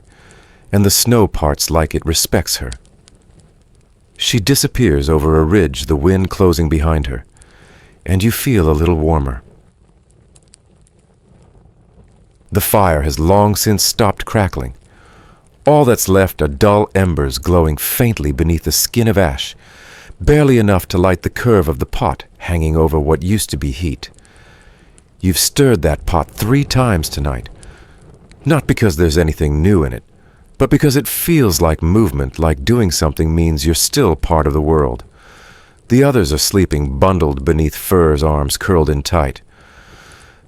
and the snow parts like it respects her. She disappears over a ridge, the wind closing behind her, and you feel a little warmer. The fire has long since stopped crackling. All that's left are dull embers glowing faintly beneath a skin of ash, barely enough to light the curve of the pot hanging over what used to be heat. You've stirred that pot 3 times tonight, not because there's anything new in it, but because it feels like movement, like doing something means you're still part of the world. The others are sleeping bundled beneath furs, arms curled in tight.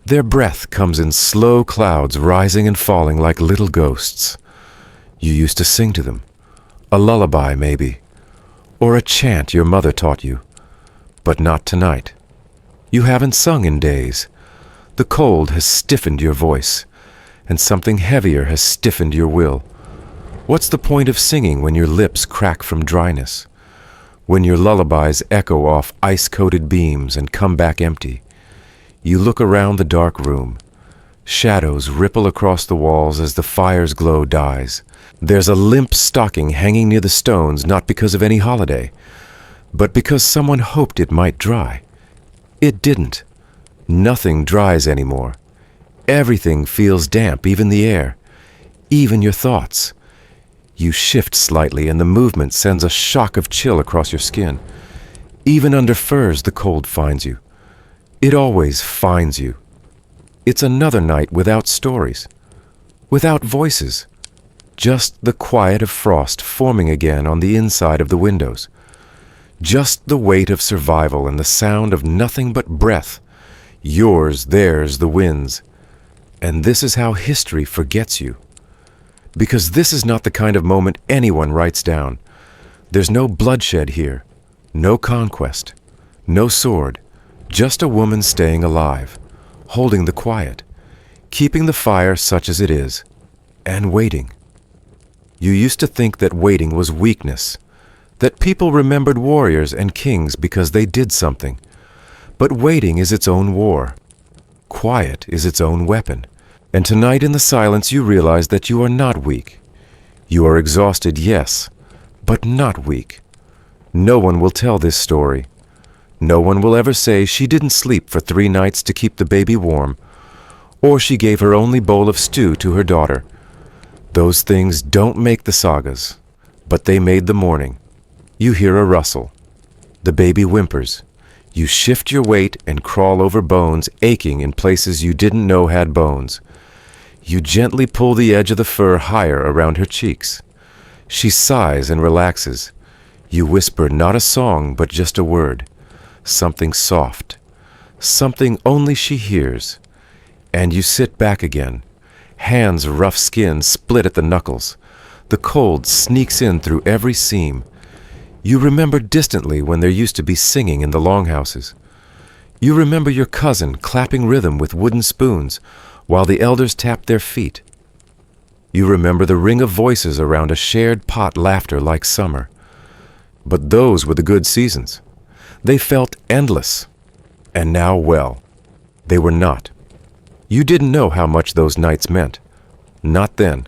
Their breath comes in slow clouds, rising and falling like little ghosts. You used to sing to them, a lullaby maybe, or a chant your mother taught you, but not tonight. You haven't sung in days. The cold has stiffened your voice, and something heavier has stiffened your will. What's the point of singing when your lips crack from dryness? When your lullabies echo off ice-coated beams and come back empty? You look around the dark room. Shadows ripple across the walls as the fire's glow dies. There's a limp stocking hanging near the stones, not because of any holiday, but because someone hoped it might dry. It didn't. Nothing dries anymore. Everything feels damp, even the air, even your thoughts. You shift slightly and the movement sends a shock of chill across your skin. Even under furs, the cold finds you. It always finds you. It's another night without stories, without voices, just the quiet of frost forming again on the inside of the windows. Just the weight of survival and the sound of nothing but breath. Yours, theirs, the wind's. And this is how history forgets you. Because this is not the kind of moment anyone writes down. There's no bloodshed here, no conquest, no sword, just a woman staying alive, holding the quiet, keeping the fire such as it is, and waiting. You used to think that waiting was weakness, that people remembered warriors and kings because they did something. But waiting is its own war. Quiet is its own weapon. And tonight in the silence you realize that you are not weak. You are exhausted, yes, but not weak. No one will tell this story. No one will ever say she didn't sleep for 3 nights to keep the baby warm, or she gave her only bowl of stew to her daughter. Those things don't make the sagas, but they made the morning. You hear a rustle. The baby whimpers. You shift your weight and crawl over bones aching in places you didn't know had bones. You gently pull the edge of the fur higher around her cheeks. She sighs and relaxes. You whisper not a song, but just a word. Something soft. Something only she hears. And you sit back again. Hands' rough skin split at the knuckles. The cold sneaks in through every seam. You remember distantly when there used to be singing in the longhouses. You remember your cousin clapping rhythm with wooden spoons while the elders tapped their feet. You remember the ring of voices around a shared pot, laughter like summer. But those were the good seasons. They felt endless. And now, well, they were not. You didn't know how much those nights meant. Not then.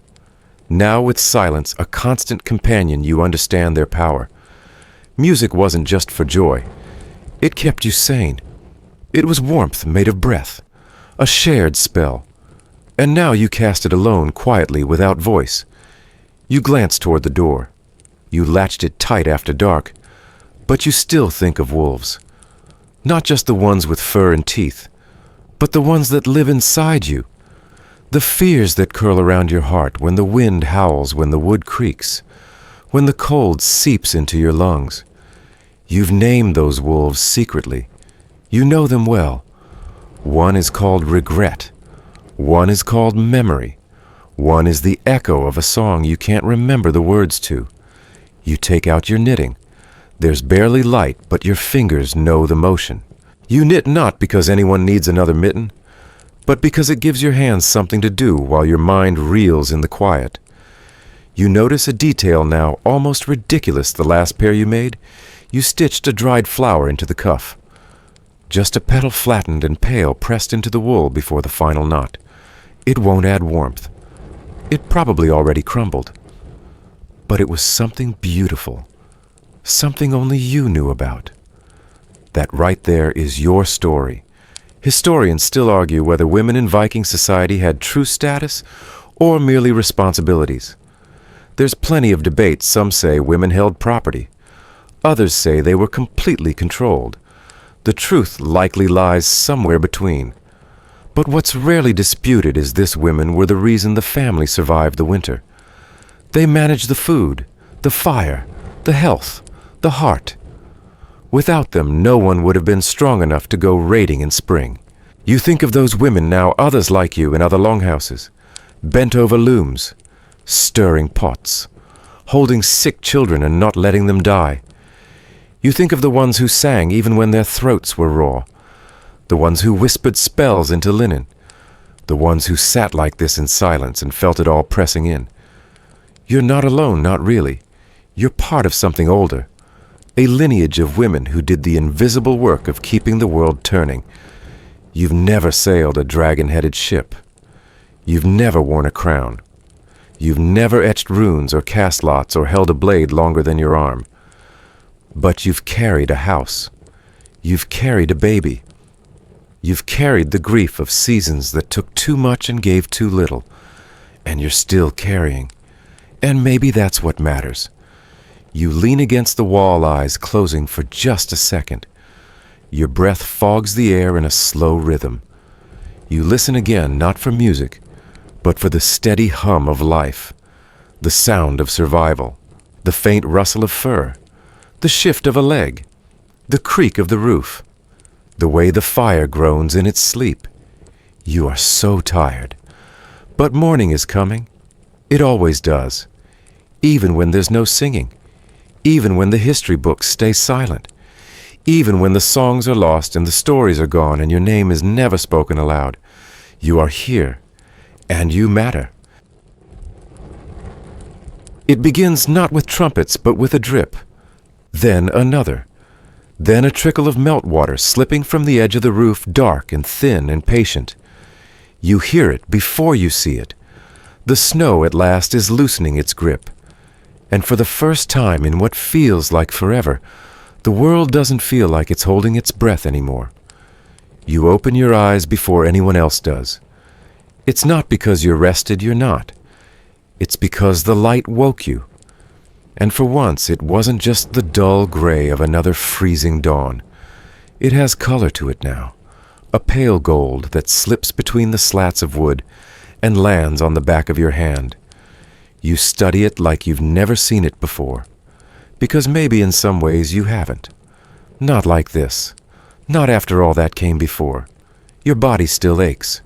Now with silence, a constant companion, you understand their power. Music wasn't just for joy. It kept you sane. It was warmth made of breath, a shared spell. And now you cast it alone, quietly, without voice. You glance toward the door. You latched it tight after dark, but you still think of wolves. Not just the ones with fur and teeth, but the ones that live inside you. The fears that curl around your heart when the wind howls, when the wood creaks, when the cold seeps into your lungs. You've named those wolves secretly. You know them well. One is called regret. One is called memory. One is the echo of a song you can't remember the words to. You take out your knitting. There's barely light, but your fingers know the motion. You knit not because anyone needs another mitten, but because it gives your hands something to do while your mind reels in the quiet. You notice a detail now almost ridiculous. The last pair you made, you stitched a dried flower into the cuff. Just a petal flattened and pale pressed into the wool before the final knot. It won't add warmth. It probably already crumbled. But it was something beautiful. something only you knew about. That right there is your story. Historians still argue whether women in Viking society had true status or merely responsibilities. There's plenty of debate. Some say women held property. Others say they were completely controlled. The truth likely lies somewhere between. But what's rarely disputed is this: women were the reason the family survived the winter. They managed the food, the fire, the health, the heart. Without them, no one would have been strong enough to go raiding in spring. You think of those women now, others like you in other longhouses, bent over looms, stirring pots, holding sick children and not letting them die. You think of the ones who sang even when their throats were raw, the ones who whispered spells into linen, the ones who sat like this in silence and felt it all pressing in. You're not alone, not really. You're part of something older, a lineage of women who did the invisible work of keeping the world turning. You've never sailed a dragon-headed ship. You've never worn a crown. You've never etched runes or cast lots or held a blade longer than your arm. But you've carried a house. You've carried a baby. You've carried the grief of seasons that took too much and gave too little. And you're still carrying. And maybe that's what matters. You lean against the wall, eyes closing for just a second. Your breath fogs the air in a slow rhythm. You listen again, not for music, but for the steady hum of life, the sound of survival, the faint rustle of fur, the shift of a leg, the creak of the roof, the way the fire groans in its sleep. You are so tired. But morning is coming. It always does. Even when there's no singing. Even when the history books stay silent. Even when the songs are lost and the stories are gone and your name is never spoken aloud. You are here. And you matter. It begins not with trumpets, but with a drip. Then another. Then a trickle of meltwater slipping from the edge of the roof, dark and thin and patient. You hear it before you see it. The snow at last is loosening its grip. And for the first time in what feels like forever, the world doesn't feel like it's holding its breath anymore. You open your eyes before anyone else does. It's not because you're rested, you're not. It's because the light woke you. And for once, it wasn't just the dull gray of another freezing dawn. It has color to it now, a pale gold that slips between the slats of wood and lands on the back of your hand. You study it like you've never seen it before, because maybe in some ways you haven't. Not like this. Not after all that came before. Your body still aches.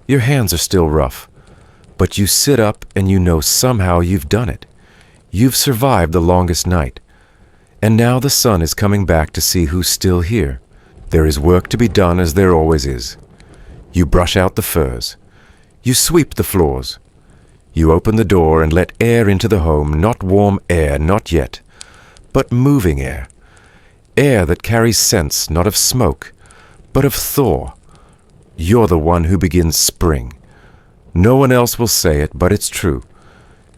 Your hands are still rough. But you sit up and you know somehow you've done it. You've survived the longest night. And now the sun is coming back to see who's still here. There is work to be done, as there always is. You brush out the furs. You sweep the floors. You open the door and let air into the home, not warm air, not yet, but moving air. Air that carries scents not of smoke, but of thaw. You're the one who begins spring. No one else will say it, but it's true.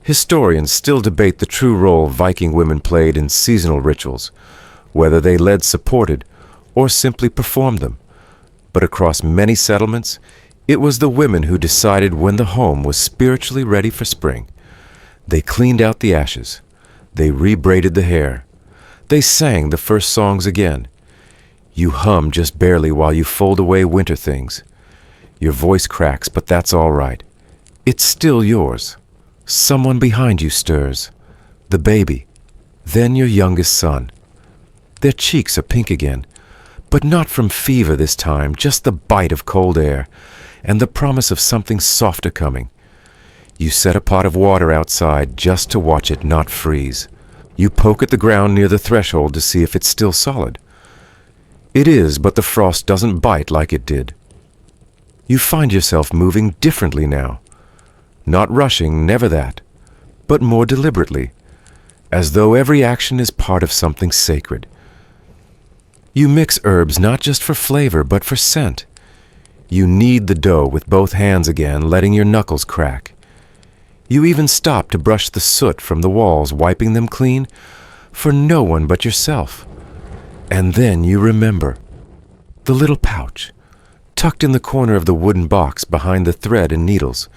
Historians still debate the true role Viking women played in seasonal rituals, whether they led, supported, or simply performed them. But across many settlements, it was the women who decided when the home was spiritually ready for spring. They cleaned out the ashes. They rebraided the hair. They sang the first songs again. You hum just barely while you fold away winter things. Your voice cracks, but that's all right. It's still yours. Someone behind you stirs. The baby. Then your youngest son. Their cheeks are pink again, but not from fever this time, just the bite of cold air and the promise of something softer coming. You set a pot of water outside just to watch it not freeze. You poke at the ground near the threshold to see if it's still solid. It is, but the frost doesn't bite like it did. You find yourself moving differently now. Not rushing, never that, but more deliberately, as though every action is part of something sacred. You mix herbs not just for flavor, but for scent. You knead the dough with both hands again, letting your knuckles crack. You even stop to brush the soot from the walls, wiping them clean, for no one but yourself. And then you remember. The little pouch, tucked in the corner of the wooden box behind the thread and needles.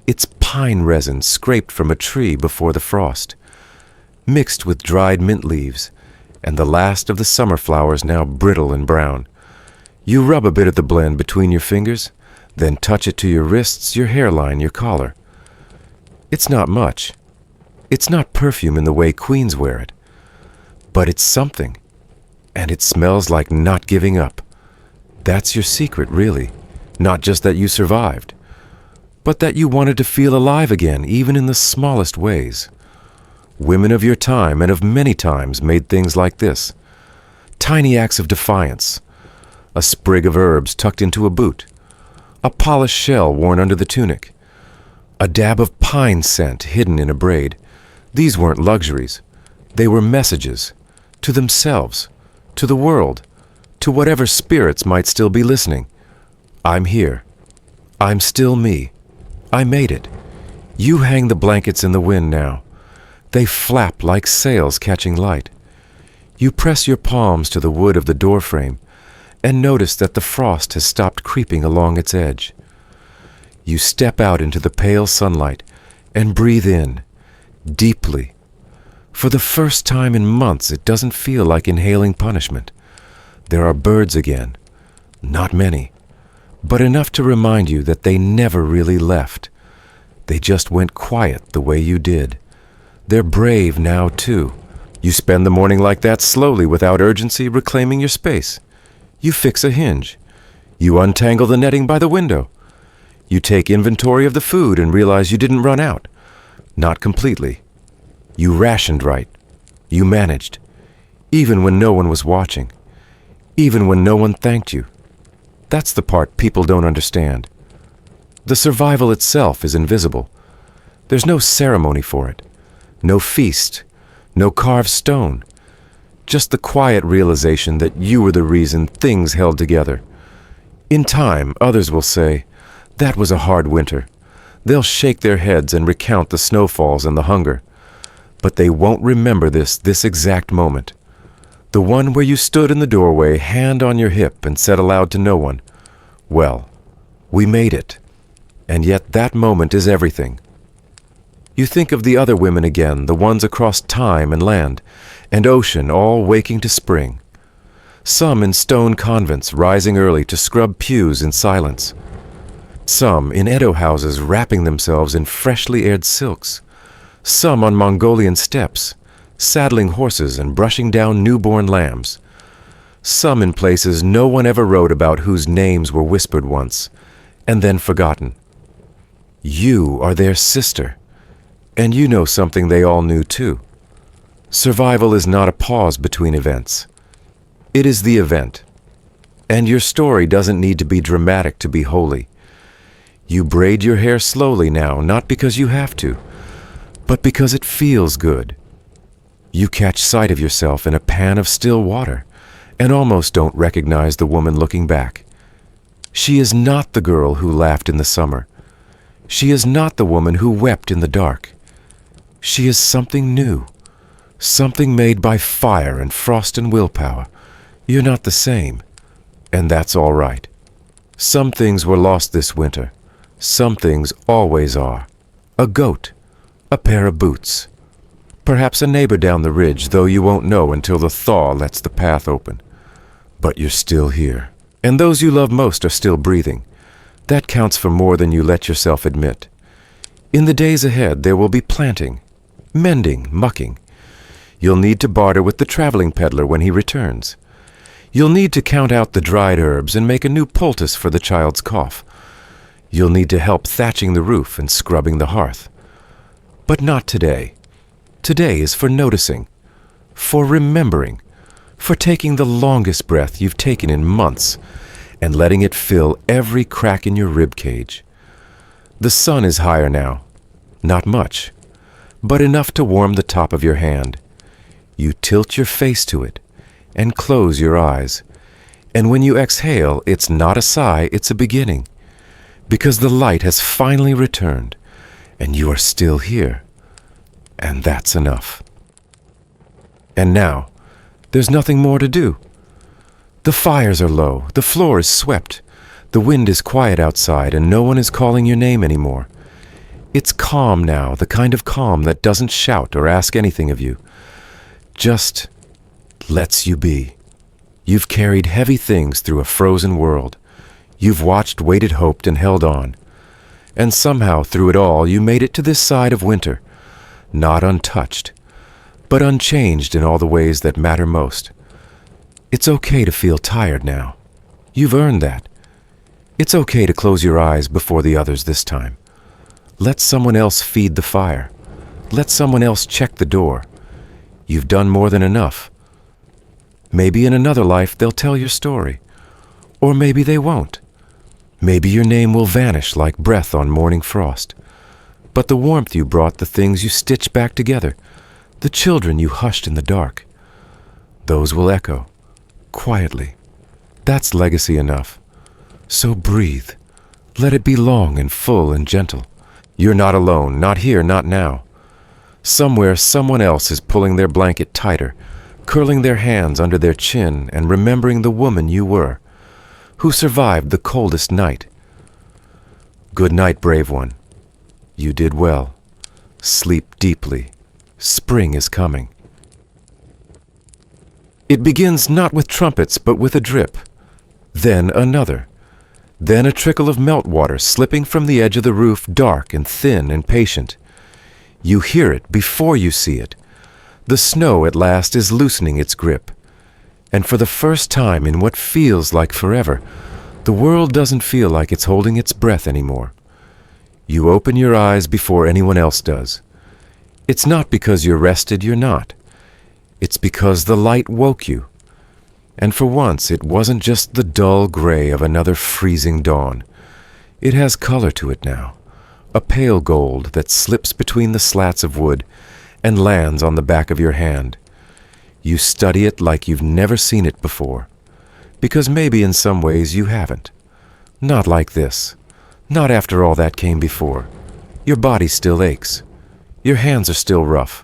It's pine resin scraped from a tree before the frost, mixed with dried mint leaves and the last of the summer flowers now brittle and brown. You rub a bit of the blend between your fingers, then touch it to your wrists, your hairline, your collar. It's not much. It's not perfume in the way queens wear it. But it's something, and it smells like not giving up. That's your secret, really. Not just that you survived, but that you wanted to feel alive again, even in the smallest ways. Women of your time and of many times made things like this. Tiny acts of defiance. A sprig of herbs tucked into a boot. A polished shell worn under the tunic. A dab of pine scent hidden in a braid. These weren't luxuries. They were messages. To themselves. To the world. To whatever spirits might still be listening. I'm here. I'm still me. I made it. You hang the blankets in the wind now. They flap like sails catching light. You press your palms to the wood of the doorframe and notice that the frost has stopped creeping along its edge. You step out into the pale sunlight and breathe in, deeply. For the first time in months, it doesn't feel like inhaling punishment. There are birds again. Not many, but enough to remind you that they never really left. They just went quiet the way you did. They're brave now, too. You spend the morning like that, slowly, without urgency, reclaiming your space. You fix a hinge. You untangle the netting by the window. You take inventory of the food and realize you didn't run out. Not completely. You rationed right. You managed. Even when no one was watching. Even when no one thanked you. That's the part people don't understand. The survival itself is invisible. There's no ceremony for it. No feast. No carved stone. Just the quiet realization that you were the reason things held together. In time, others will say, that was a hard winter. They'll shake their heads and recount the snowfalls and the hunger. But they won't remember this exact moment. The one where you stood in the doorway, hand on your hip, and said aloud to no one, well, we made it. And yet that moment is everything. You think of the other women again, the ones across time and land, and ocean, all waking to spring. Some in stone convents rising early to scrub pews in silence. Some in Edo houses wrapping themselves in freshly aired silks. Some on Mongolian steppes, saddling horses and brushing down newborn lambs. Some in places no one ever wrote about, whose names were whispered once, and then forgotten. You are their sister, and you know something they all knew too. Survival is not a pause between events. It is the event. And your story doesn't need to be dramatic to be holy. You braid your hair slowly now, not because you have to, but because it feels good. You catch sight of yourself in a pan of still water and almost don't recognize the woman looking back. She is not the girl who laughed in the summer. She is not the woman who wept in the dark. She is something new, something made by fire and frost and willpower. You're not the same, and that's all right. Some things were lost this winter. Some things always are. A goat, a pair of boots. Perhaps a neighbor down the ridge, though you won't know until the thaw lets the path open. But you're still here, and those you love most are still breathing. That counts for more than you let yourself admit. In the days ahead, there will be planting, mending, mucking. You'll need to barter with the traveling peddler when he returns. You'll need to count out the dried herbs and make a new poultice for the child's cough. You'll need to help thatching the roof and scrubbing the hearth. But not today. Today is for noticing, for remembering, for taking the longest breath you've taken in months and letting it fill every crack in your rib cage. The sun is higher now. Not much, but enough to warm the top of your hand. You tilt your face to it and close your eyes. And when you exhale, it's not a sigh, it's a beginning. Because the light has finally returned, and you are still here. And that's enough. And now, there's nothing more to do. The fires are low, the floor is swept, the wind is quiet outside, and no one is calling your name anymore. It's calm now, the kind of calm that doesn't shout or ask anything of you. Just lets you be. You've carried heavy things through a frozen world. You've watched, waited, hoped, and held on. And somehow, through it all, you made it to this side of winter, not untouched, but unchanged in all the ways that matter most. It's okay to feel tired now. You've earned that. It's okay to close your eyes before the others this time. Let someone else feed the fire. Let someone else check the door. You've done more than enough. Maybe in another life they'll tell your story. Or maybe they won't. Maybe your name will vanish like breath on morning frost. But the warmth you brought, the things you stitched back together, the children you hushed in the dark, those will echo, quietly. That's legacy enough. So breathe. Let it be long and full and gentle. You're not alone, not here, not now. Somewhere, someone else is pulling their blanket tighter, curling their hands under their chin and remembering the woman you were, who survived the coldest night. Good night, brave one. You did well. Sleep deeply. Spring is coming. It begins not with trumpets, but with a drip. Then another. Then a trickle of meltwater slipping from the edge of the roof, dark and thin and patient. You hear it before you see it. The snow at last is loosening its grip. And for the first time in what feels like forever, the world doesn't feel like it's holding its breath anymore. You open your eyes before anyone else does. It's not because you're rested, you're not. It's because the light woke you. And for once, it wasn't just the dull gray of another freezing dawn. It has color to it now, a pale gold that slips between the slats of wood and lands on the back of your hand. You study it like you've never seen it before, because maybe in some ways you haven't. Not like this. Not after all that came before. Your body still aches. Your hands are still rough.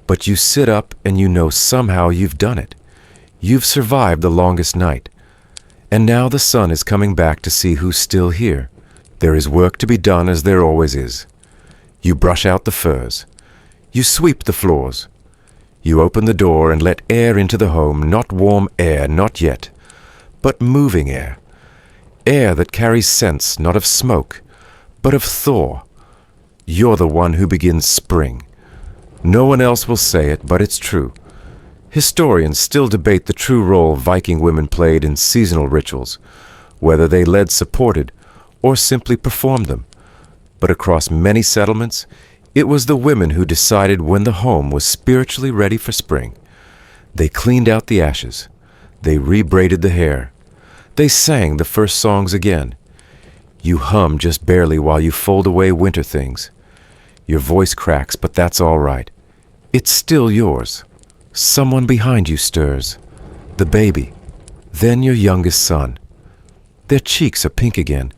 But you sit up and you know somehow you've done it. You've survived the longest night. And now the sun is coming back to see who's still here. There is work to be done as there always is. You brush out the furs. You sweep the floors. You open the door and let air into the home, not warm air, not yet, but moving air. Air that carries scents not of smoke, but of thaw. You're the one who begins spring. No one else will say it, but it's true. Historians still debate the true role Viking women played in seasonal rituals, whether they led, supported, or simply performed them. But across many settlements, it was the women who decided when the home was spiritually ready for spring. They cleaned out the ashes. They rebraided the hair. They sang the first songs again. You hum just barely while you fold away winter things. Your voice cracks, but that's all right. It's still yours. Someone behind you stirs. The baby. Then your youngest son. Their cheeks are pink again,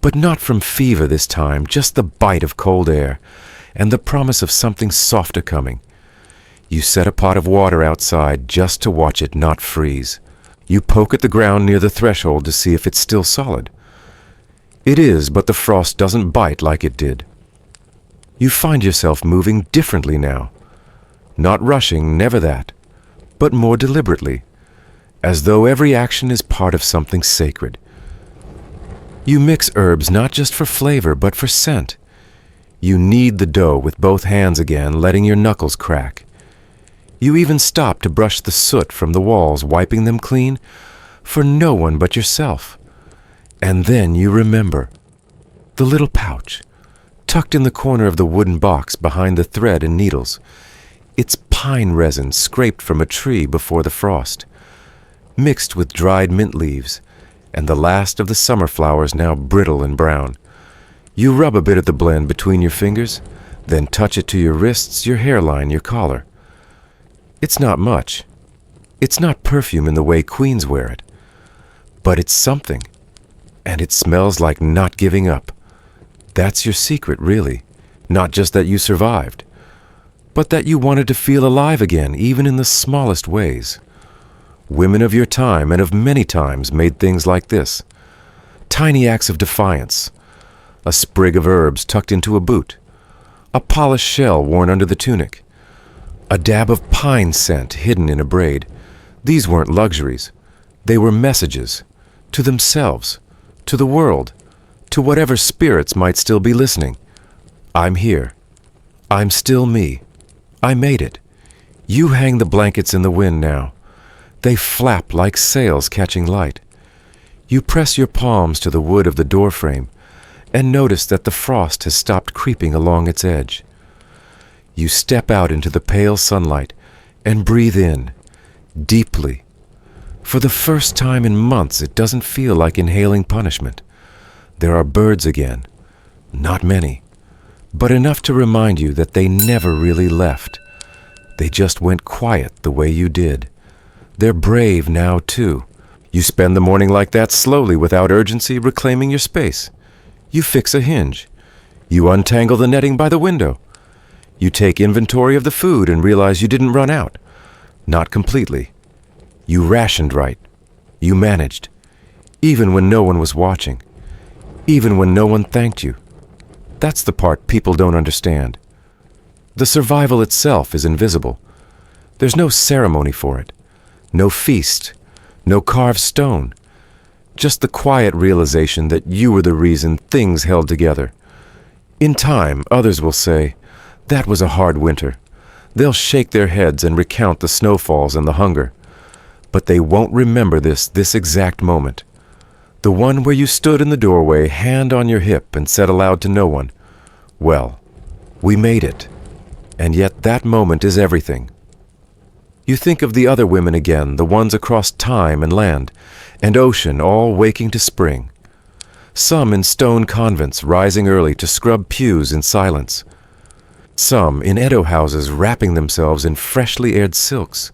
but not from fever this time, just the bite of cold air and the promise of something softer coming. You set a pot of water outside just to watch it not freeze. You poke at the ground near the threshold to see if it's still solid. It is, but the frost doesn't bite like it did. You find yourself moving differently now. Not rushing, never that, but more deliberately, as though every action is part of something sacred. You mix herbs not just for flavor, but for scent. You knead the dough with both hands again, letting your knuckles crack. You even stop to brush the soot from the walls, wiping them clean, for no one but yourself. And then you remember. The little pouch, tucked in the corner of the wooden box behind the thread and needles. It's pine resin scraped from a tree before the frost, mixed with dried mint leaves, and the last of the summer flowers now brittle and brown. You rub a bit of the blend between your fingers, then touch it to your wrists, your hairline, your collar. It's not much. It's not perfume in the way queens wear it. But it's something. And it smells like not giving up. That's your secret, really. Not just that you survived. but that you wanted to feel alive again, even in the smallest ways. Women of your time and of many times made things like this. Tiny acts of defiance. A sprig of herbs tucked into a boot. A polished shell worn under the tunic. A dab of pine scent hidden in a braid. These weren't luxuries. They were messages. To themselves. To the world. To whatever spirits might still be listening. I'm here. I'm still me. I made it. You hang the blankets in the wind now. They flap like sails catching light. You press your palms to the wood of the doorframe and notice that the frost has stopped creeping along its edge. You step out into the pale sunlight and breathe in, deeply. For the first time in months, it doesn't feel like inhaling punishment. There are birds again. Not many, but enough to remind you that they never really left. They just went quiet the way you did. They're brave now, too. You spend the morning like that, slowly, without urgency, reclaiming your space. You fix a hinge. You untangle the netting by the window. You take inventory of the food and realize you didn't run out. Not completely. You rationed right. You managed. Even when no one was watching. Even when no one thanked you. That's the part people don't understand. The survival itself is invisible. There's no ceremony for it. No feast. No carved stone. Just the quiet realization that you were the reason things held together. In time, others will say, that was a hard winter. They'll shake their heads and recount the snowfalls and the hunger. But they won't remember this exact moment. The one where you stood in the doorway, hand on your hip, and said aloud to no one, well, we made it. And yet that moment is everything. You think of the other women again, the ones across time and land, and ocean, all waking to spring. Some in stone convents rising early to scrub pews in silence. Some in Edo houses wrapping themselves in freshly aired silks.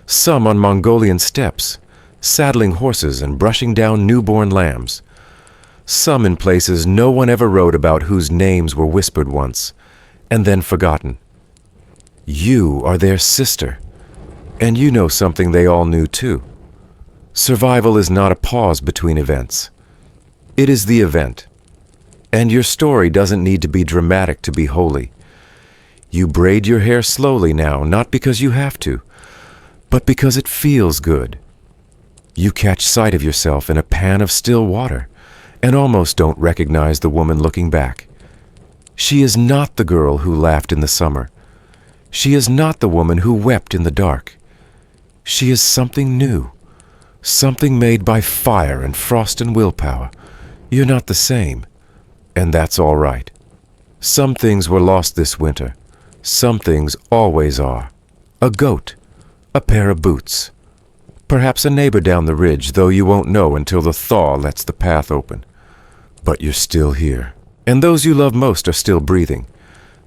Some on Mongolian steppes, saddling horses and brushing down newborn lambs. Some in places no one ever wrote about, whose names were whispered once, and then forgotten. You are their sister, and you know something they all knew too. Survival is not a pause between events. It is the event. And your story doesn't need to be dramatic to be holy. You braid your hair slowly now, not because you have to, but because it feels good. You catch sight of yourself in a pan of still water and almost don't recognize the woman looking back. She is not the girl who laughed in the summer. She is not the woman who wept in the dark. She is something new, something made by fire and frost and willpower. You're not the same, and that's all right. Some things were lost this winter. Some things always are. A goat, a pair of boots, perhaps a neighbor down the ridge, though you won't know until the thaw lets the path open. But you're still here, and those you love most are still breathing.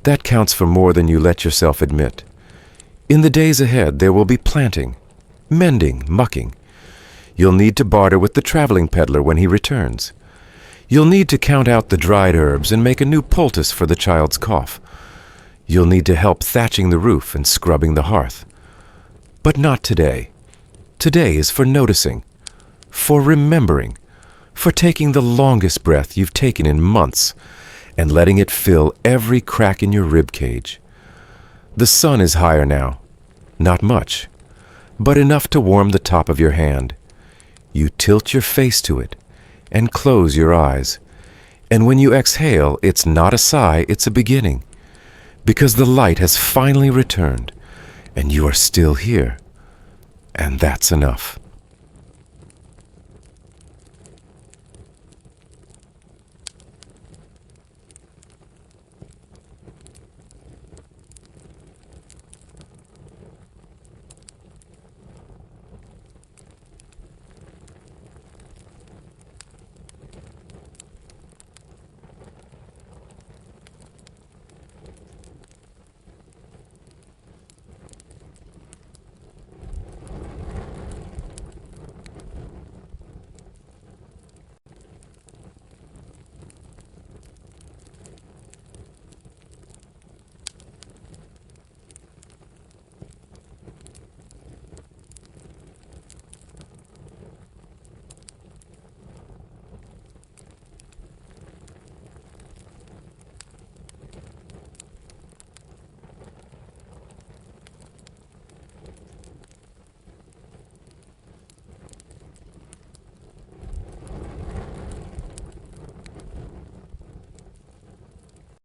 That counts for more than you let yourself admit. In the days ahead, there will be planting, mending, mucking. You'll need to barter with the traveling peddler when he returns. You'll need to count out the dried herbs and make a new poultice for the child's cough. You'll need to help thatching the roof and scrubbing the hearth. But not today. Today is for noticing, for remembering, for taking the longest breath you've taken in months and letting it fill every crack in your rib cage. The sun is higher now. Not much, but enough to warm the top of your hand. You tilt your face to it and close your eyes. And when you exhale, it's not a sigh, it's a beginning. Because the light has finally returned, and you are still here. And that's enough.